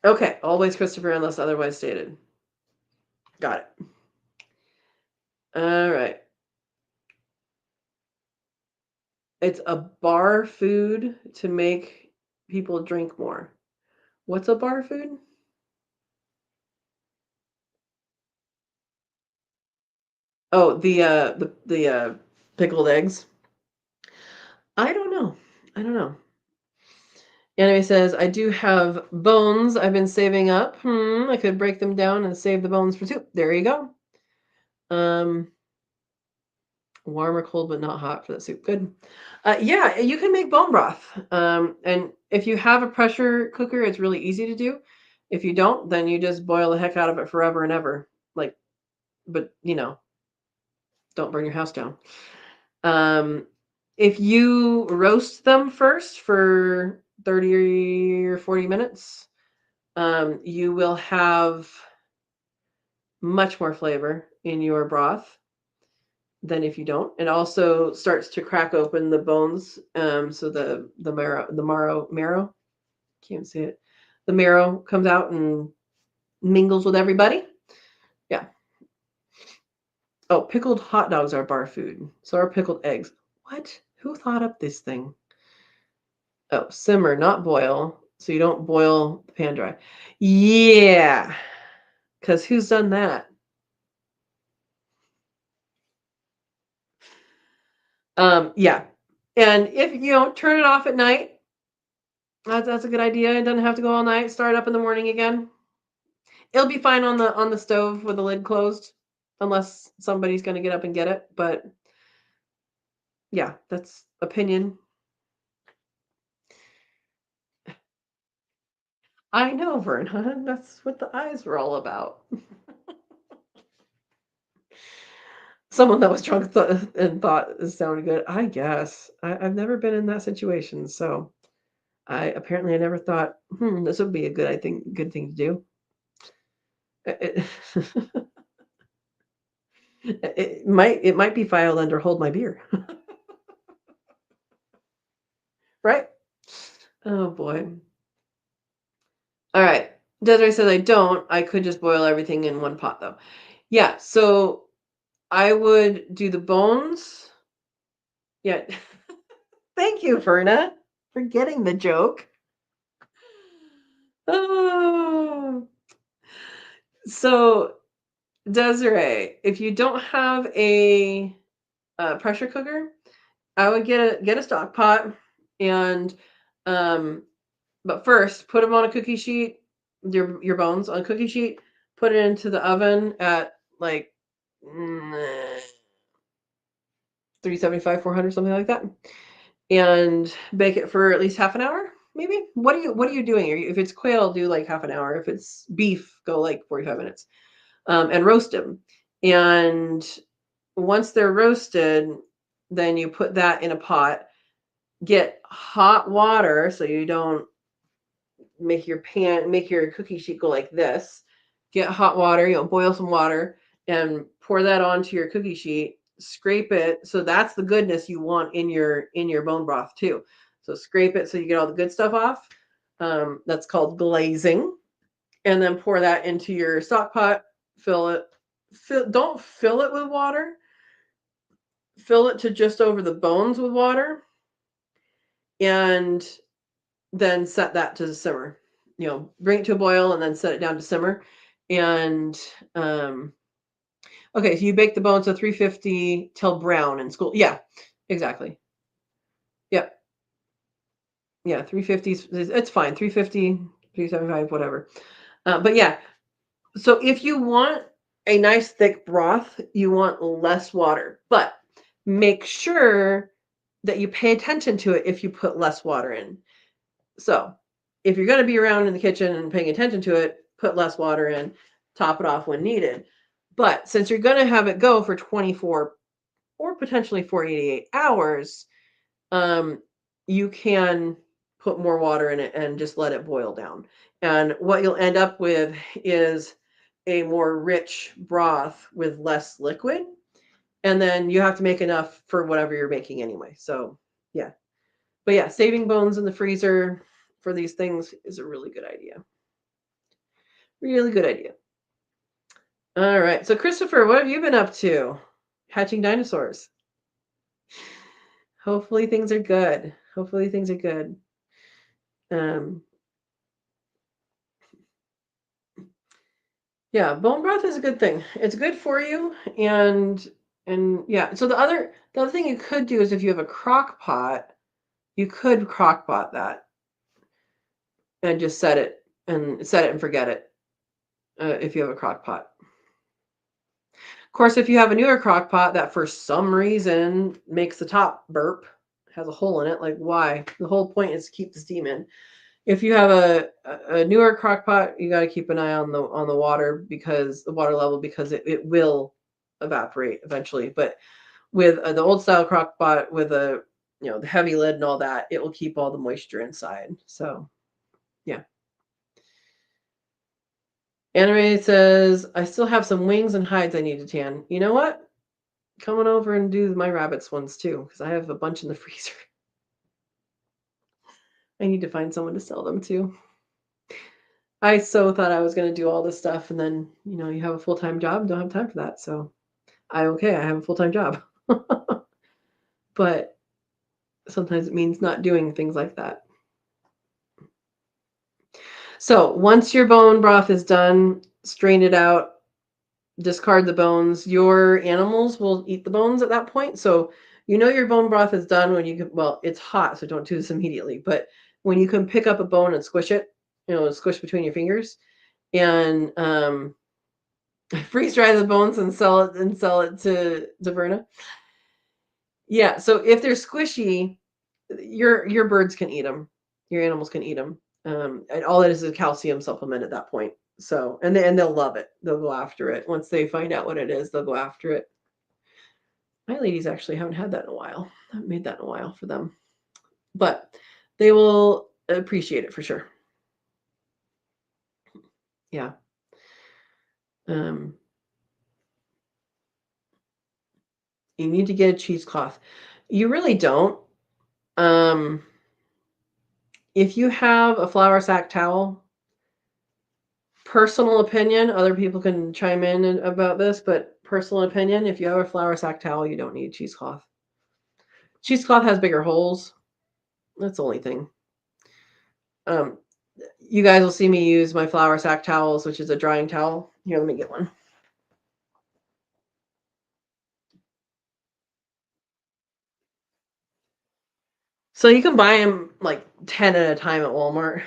Okay, always Christopher unless otherwise stated. Got it. All right. It's a bar food to make people drink more. What's a bar food? Oh, the pickled eggs. I don't know. I don't know. Anime says, I do have bones I've been saving up. I could break them down and save the bones for soup. There you go. Warm or cold, but not hot for the soup. Good. Yeah, you can make bone broth. And if you have a pressure cooker, it's really easy to do. If you don't, then you just boil the heck out of it forever and ever. But don't burn your house down. If you roast them first for 30 or 40 minutes, you will have much more flavor in your broth than if you don't. It also starts to crack open the bones, so the marrow, can't say it. The marrow comes out and mingles with everybody. Yeah. Oh, pickled hot dogs are bar food. So are pickled eggs. What? Who thought up this thing? Oh, simmer, not boil. So you don't boil the pan dry. Yeah. Because who's done that? Yeah. And if turn it off at night, that's a good idea. It doesn't have to go all night. Start up in the morning again. It'll be fine on the stove with the lid closed, unless somebody's going to get up and get it. But yeah, that's opinion. I know, Verna. That's what the eyes were all about. Someone that was drunk and thought it sounded good. I guess I've never been in that situation, so I never thought, this would be a good thing to do. It, it might be filed under hold my beer, right? Oh boy. All right. Desiree says I don't. I could just boil everything in one pot though. Yeah. So I would do the bones. Yeah. Thank you, Verna, for getting the joke. Oh. So, Desiree, if you don't have a pressure cooker, I would get a stock pot, and but first put them on a cookie sheet, your bones on a cookie sheet, put it into the oven at like 375, 400, something like that, and bake it for at least half an hour. Maybe. What are you doing? If it's quail, do like half an hour. If it's beef, go like 45 minutes. And roast them. And once they're roasted, then you put that in a pot. Get hot water so you don't make your cookie sheet go like this. Get hot water, boil some water and pour that onto your cookie sheet. Scrape it. So that's the goodness you want in your bone broth too. So scrape it so you get all the good stuff off. That's called glazing. And then pour that into your stock pot. Fill it. Don't fill it with water. Fill it to just over the bones with water, and then set that to simmer. Bring it to a boil and then set it down to simmer. And okay, so you bake the bones at 350 till brown in school. Yeah, exactly. Yep. Yeah, 350. It's fine. 350, 375, whatever. But yeah, so if you want a nice thick broth, you want less water, but make sure that you pay attention to it if you put less water in. So if you're going to be around in the kitchen and paying attention to it, put less water in, top it off when needed. But since you're going to have it go for 24 or potentially 48 hours, you can put more water in it and just let it boil down. And what you'll end up with is a more rich broth with less liquid. And then you have to make enough for whatever you're making anyway. So, yeah. But yeah, saving bones in the freezer for these things is a really good idea. Really good idea. All right. So, Christopher, what have you been up to? Hatching dinosaurs. Hopefully things are good. Hopefully things are good. Yeah, bone broth is a good thing. It's good for you, and yeah. So the other thing you could do is if you have a crock pot, you could crock pot that and just set it and forget it. If you have a crock pot. Of course, if you have a newer crock pot that for some reason makes the top burp, has a hole in it, like why? The whole point is to keep the steam in. If you have a newer crock pot, you got to keep an eye on the water, because the water level, because it will evaporate eventually. But with the old style crock pot with the heavy lid and all that, it will keep all the moisture inside. So yeah. Anime says, I still have some wings and hides I need to tan. You know what? Coming over and do my rabbits ones too, because I have a bunch in the freezer. I need to find someone to sell them to. I so thought I was going to do all this stuff, and then, you have a full-time job and don't have time for that. So I have a full-time job. But sometimes it means not doing things like that. So once your bone broth is done, strain it out, discard the bones. Your animals will eat the bones at that point. So your bone broth is done when you can, well, it's hot, so don't do this immediately, but when you can pick up a bone and squish it, squish between your fingers, and freeze dry the bones and sell it to Verna. Yeah, so if they're squishy, your birds can eat them. Your animals can eat them. And all it is a calcium supplement at that point. So, and they'll love it. They'll go after it once they find out what it is. They'll go after it. My ladies actually haven't had that in a while. I haven't made that in a while for them, but they will appreciate it for sure. Yeah. Um, you need to get a cheesecloth. You really don't. Um, if you have a flour sack towel, personal opinion, other people can chime in about this, but personal opinion, if you have a flour sack towel, you don't need cheesecloth. Cheesecloth has bigger holes. That's the only thing. Um, you guys will see me use my flour sack towels, which is a drying towel. Here, let me get one. So you can buy them like 10 at a time at Walmart,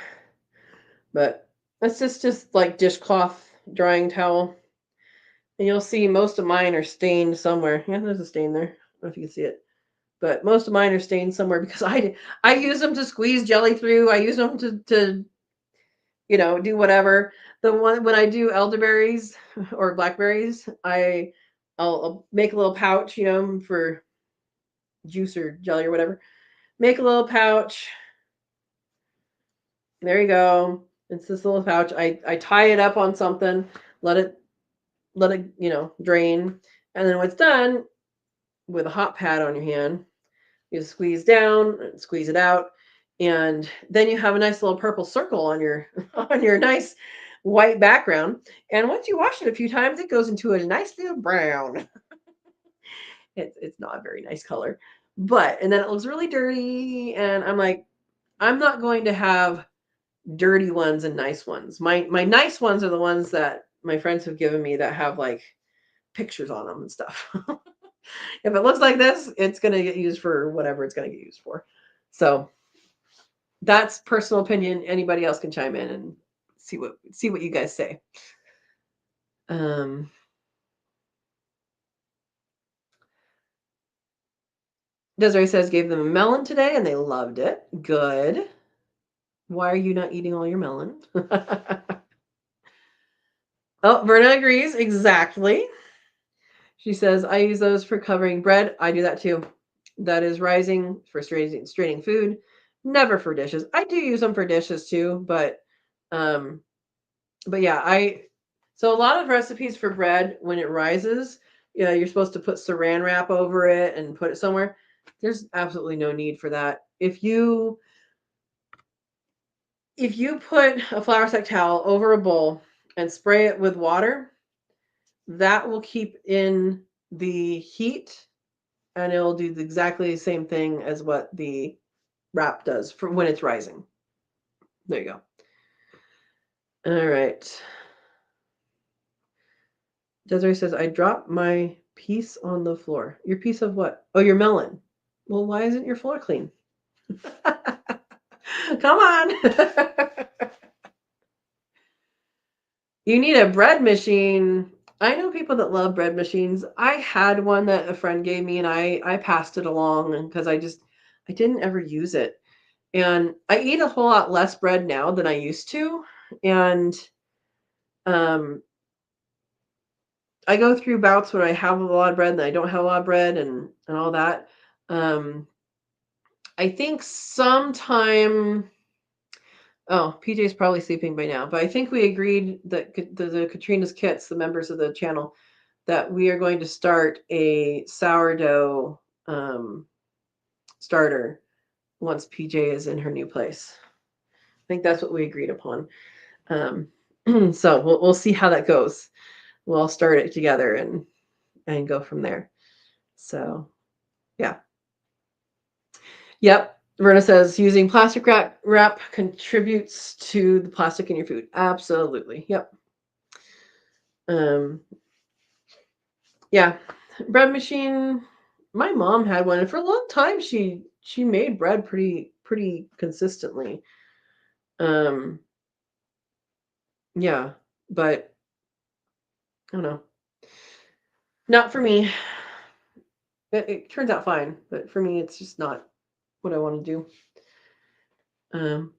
but it's just like dishcloth drying towel. And you'll see most of mine are stained somewhere. Yeah, there's a stain there. I don't know if you can see it. But most of mine are stained somewhere because I use them to squeeze jelly through. I use them to do whatever. The one when I do elderberries or blackberries, I'll make a little pouch, for juice or jelly or whatever. Make a little pouch. There you go. It's this little pouch. I tie it up on something, let it drain, and then when it's done, with a hot pad on your hand, you squeeze down, squeeze it out, and then you have a nice little purple circle on your on your nice white background. And once you wash it a few times, it goes into a nice little brown. It's not a very nice color, and then it looks really dirty. And I'm like, I'm not going to have dirty ones and nice ones. My nice ones are the ones that my friends have given me that have like pictures on them and stuff. If it looks like this, it's going to get used for whatever it's going to get used for. So that's personal opinion. Anybody else can chime in and see what you guys say. Desiree says gave them a melon today and they loved it. Good. Why are you not eating all your melon? Oh, Verna agrees. Exactly. She says, I use those for covering bread. I do that too. That is rising for straining food, never for dishes. I do use them for dishes too, um, but yeah, so a lot of recipes for bread, when it rises, you're supposed to put saran wrap over it and put it somewhere. There's absolutely no need for that. If you put a flour sack towel over a bowl and spray it with water, that will keep in the heat and it'll do exactly the same thing as what the wrap does for when it's rising. There you go. All right. Desiree says, I dropped my piece on the floor. Your piece of what? Oh, your melon. Well, why isn't your floor clean? Come on. You need a bread machine. I know people that love bread machines. I had one that a friend gave me and I passed it along because I didn't ever use it. And I eat a whole lot less bread now than I used to. And I go through bouts where I have a lot of bread and I don't have a lot of bread and all that. I think sometime. Oh, PJ's probably sleeping by now, but I think we agreed that the Katrina's Kits, the members of the channel, that we are going to start a sourdough starter once PJ is in her new place. I think that's what we agreed upon. So we'll see how that goes. We'll all start it together and go from there. So yeah. Yep. Verna says using plastic wrap contributes to the plastic in your food. Absolutely. Yep. Yeah. Bread machine. My mom had one, and for a long time she made bread pretty consistently. Yeah, but I don't know. Not for me. It turns out fine, but for me, it's just not what I want to do. Um,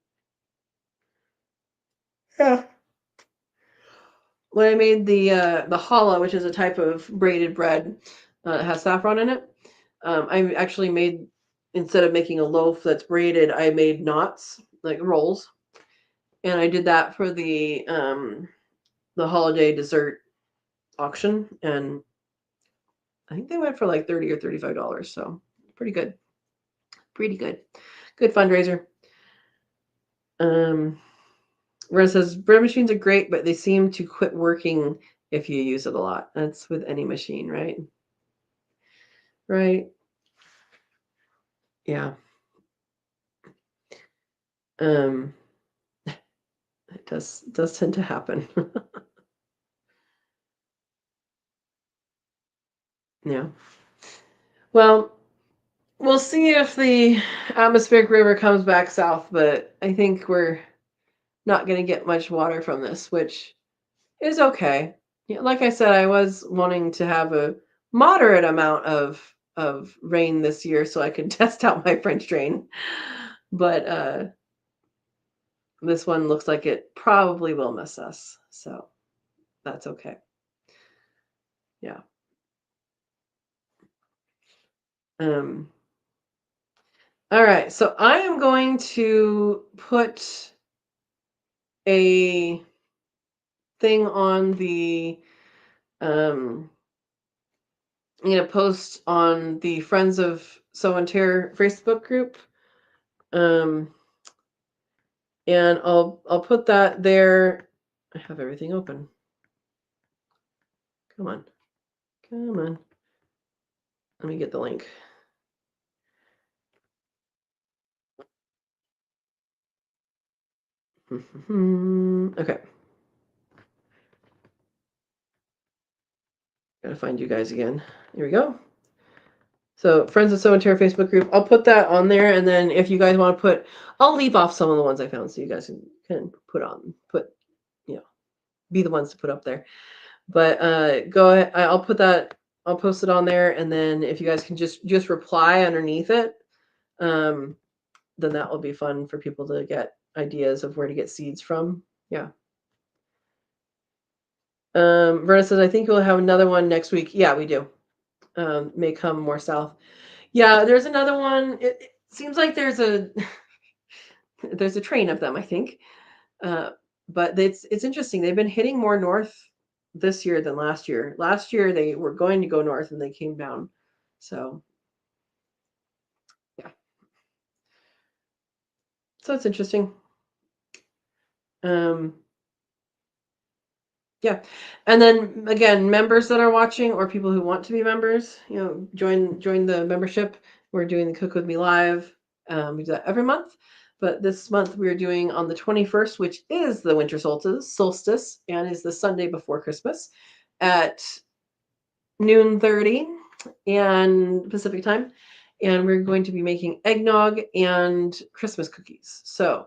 Yeah. When I made the challah, which is a type of braided bread that has saffron in it, I actually made, instead of making a loaf that's braided, I made knots, like rolls, and I did that for the holiday dessert auction, and I think they went for like $30 or $35. So pretty good, pretty good, good fundraiser. Where it says bread machines are great, but they seem to quit working if you use it a lot. That's with any machine, right? Right. Yeah. Um, it does tend to happen. Yeah. Well, we'll see if the atmospheric river comes back south, but I think we're not going to get much water from this, which is okay. Yeah, like I said, I was wanting to have a moderate amount of rain this year so I could test out my French drain. But this one looks like it probably will miss us. So that's okay. Yeah. Um, all right. So I am going to put a thing on the um post on the Friends of Sow and Tare Facebook group. Um and I'll put that there. I have everything open. Come on. Come on. Let me get the link. Okay. Gotta find you guys again. Here we go. So Friends of Sow and Tare Facebook group. I'll put that on there, and then if you guys want to I'll leave off some of the ones I found so you guys can be the ones to put up there. But go ahead. I'll put that. I'll post it on there, and then if you guys can just reply underneath it, then that will be fun for people to get ideas of where to get seeds from. Yeah. Verna says, I think we'll have another one next week. Yeah, we do. May come more south. Yeah, there's another one. It seems like there's a there's a train of them, I think. But it's interesting. They've been hitting more north this year than last year. Last year they were going to go north and they came down. So yeah. So it's interesting. Um, yeah. And then again, members that are watching or people who want to be members, join the membership. We're doing the Cook With Me Live. We do that every month. But this month we're doing on the 21st, which is the winter solstice, and is the Sunday before Christmas at noon 30 and Pacific time. And we're going to be making eggnog and Christmas cookies. So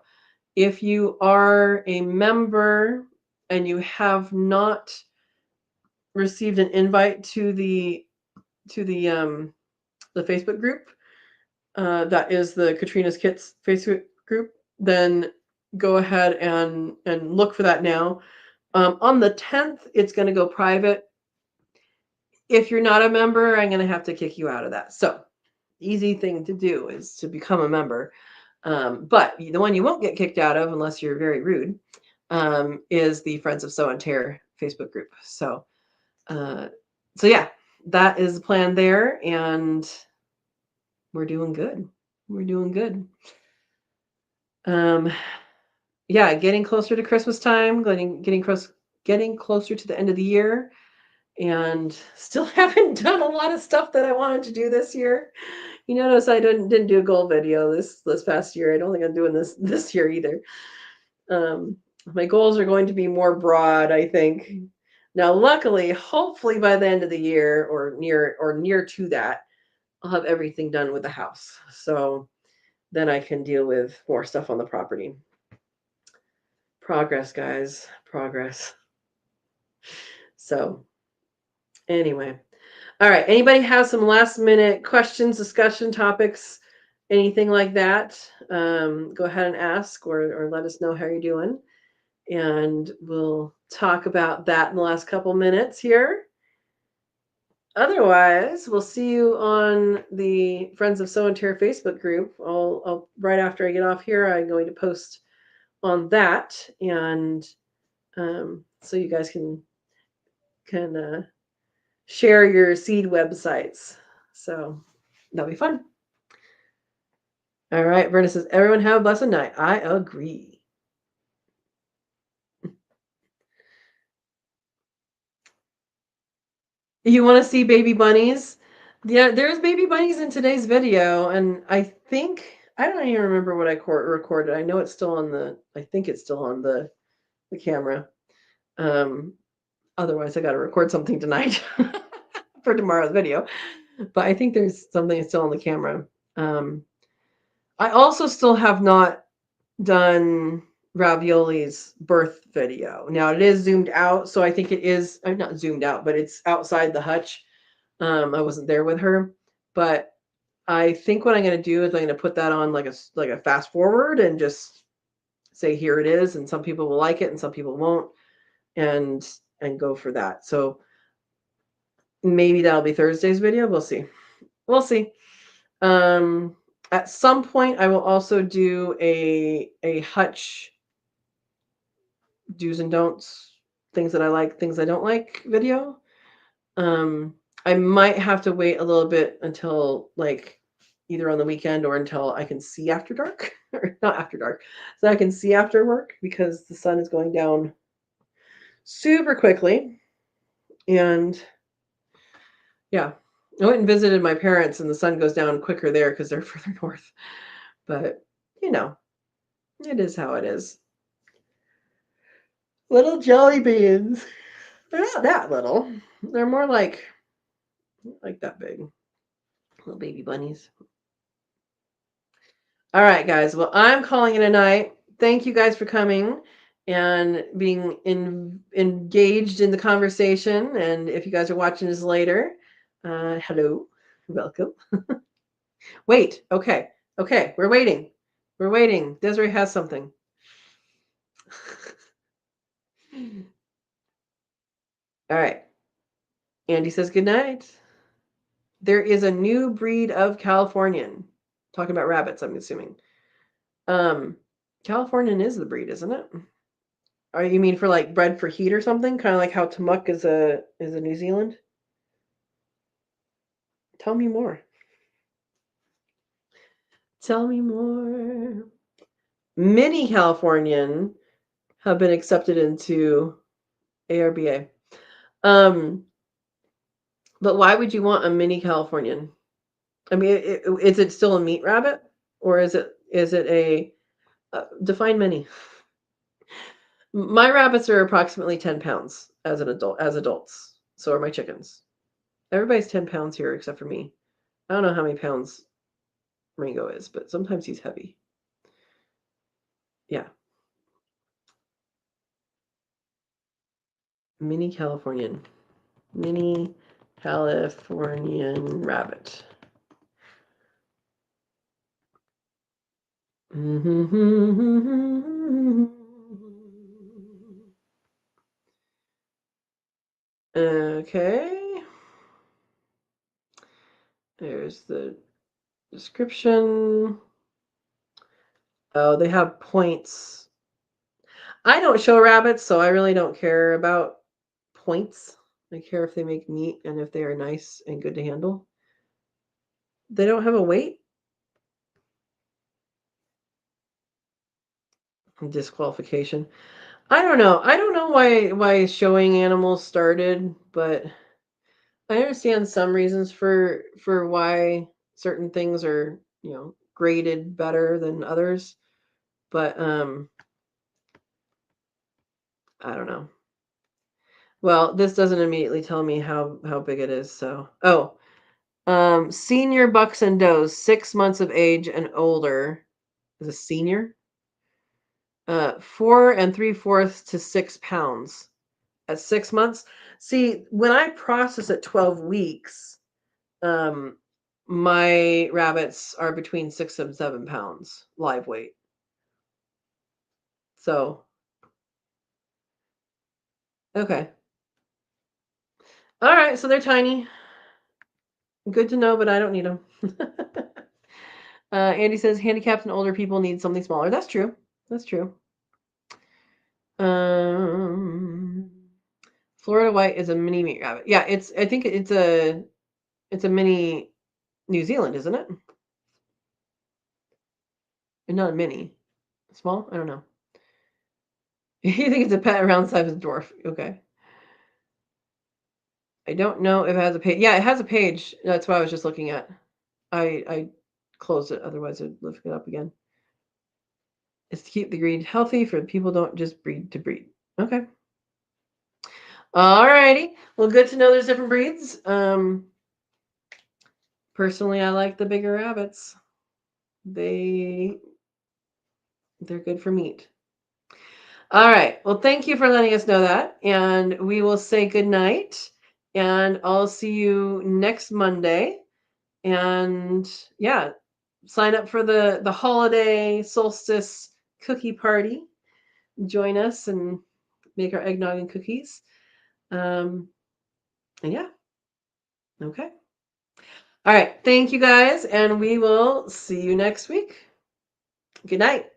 if you are a member and you have not received an invite to the Facebook group, that is the Katrina's Kits Facebook group, then go ahead and look for that now. On the 10th, it's going to go private. If you're not a member, I'm going to have to kick you out of that. So easy thing to do is to become a member. But the one you won't get kicked out of, unless you're very rude, is the Friends of Sow and Tare Facebook group. So yeah, that is the plan there, and we're doing good. We're doing good. Yeah, getting closer to Christmas time, getting closer to the end of the year, and still haven't done a lot of stuff that I wanted to do this year. You notice I didn't do a goal video this past year. I don't think I'm doing this year either. My goals are going to be more broad, I think. Now, luckily, hopefully by the end of the year or near to that, I'll have everything done with the house. So then I can deal with more stuff on the property. Progress, guys, progress. So anyway, all right. Anybody have some last minute questions, discussion topics, anything like that? Go ahead and ask or let us know how you're doing. and we'll talk about that in the last couple minutes here. Otherwise, we'll see you on the Friends of Sow and Tare Facebook group. I'll right after I get off here, I'm going to post on that, and so you guys can share your seed websites. So that'll be fun. All right, Verna says, everyone have a blessed night. I agree. You want to see baby bunnies? Yeah, there's baby bunnies in today's video, and I think I don't even remember what I recorded. I know it's still on the. I think it's still on the camera. Otherwise, I got to record something tonight for tomorrow's video. But I think there's something still on the camera. I also still have not done Ravioli's birth video. Now it is zoomed out, so I think it is. I'm not zoomed out, but it's outside the hutch. I wasn't there with her, but I think what I'm going to do is I'm going to put that on like a fast forward and just say here it is, and some people will like it and some people won't, and go for that. So maybe that'll be Thursday's video. We'll see. We'll see. At some point, I will also do a hutch do's and don'ts, things that I like, things I don't like video. I might have to wait a little bit until like either on the weekend or until I can see after dark or not after dark, so I can see after work because the sun is going down super quickly. And yeah, I went and visited my parents, and the sun goes down quicker there because they're further north. But you know, it is how it is. Little jelly beans. They're not that little. They're more like that big. Little baby bunnies. All right, guys. Well, I'm calling it a night. Thank you guys for coming and being engaged in the conversation. And if you guys are watching this later, hello, welcome. Wait, okay, we're waiting. We're waiting. Desiree has something. All right. Andy says good night. There is a new breed of Californian. Talking about rabbits, I'm assuming. Californian is the breed, isn't it? Or you mean for like bred for heat or something? Kind of like how Tamuk is a New Zealand? Tell me more. Tell me more. Many Californian have been accepted into ARBA. But why would you want a mini Californian? I mean, is it still a meat rabbit, or is it a define mini? My rabbits are approximately 10 pounds as adults. So are my chickens. Everybody's 10 pounds here except for me. I don't know how many pounds Ringo is, but sometimes he's heavy. Yeah. Mini Californian rabbit. Okay. There's the description. Oh, they have points. I don't show rabbits, so I really don't care about points. I care if they make meat and if they are nice and good to handle. They don't have a weight? Disqualification. I don't know. I don't know why showing animals started, but I understand some reasons for why certain things are, graded better than others. But I don't know. Well, this doesn't immediately tell me how big it is, so. Oh. Senior bucks and does 6 months of age and older is a senior. 4 3/4 to 6 pounds at 6 months. See, when I process at 12 weeks, my rabbits are between 6 and 7 pounds live weight. So Okay. All right, so they're tiny. Good to know, but I don't need them. Andy says handicapped and older people need something smaller. That's true. That's true. Florida white is a mini meat rabbit. Yeah, I think it's a mini New Zealand, isn't it? And not a mini. Small? I don't know. You think it's a pet around the size of a dwarf? Okay. I don't know if it has a page. Yeah, it has a page. That's what I was just looking at. I closed it, otherwise I'd lift it up again. It's to keep the breed healthy for people don't just breed to breed. Okay. All righty. Well, good to know there's different breeds. Personally, I like the bigger rabbits. They're good for meat. All right. Well, thank you for letting us know that. And we will say good night. And I'll see you next Monday. And yeah, sign up for the holiday solstice cookie party. Join us and make our eggnog and cookies. And yeah. Okay. All right. Thank you guys. And we will see you next week. Good night.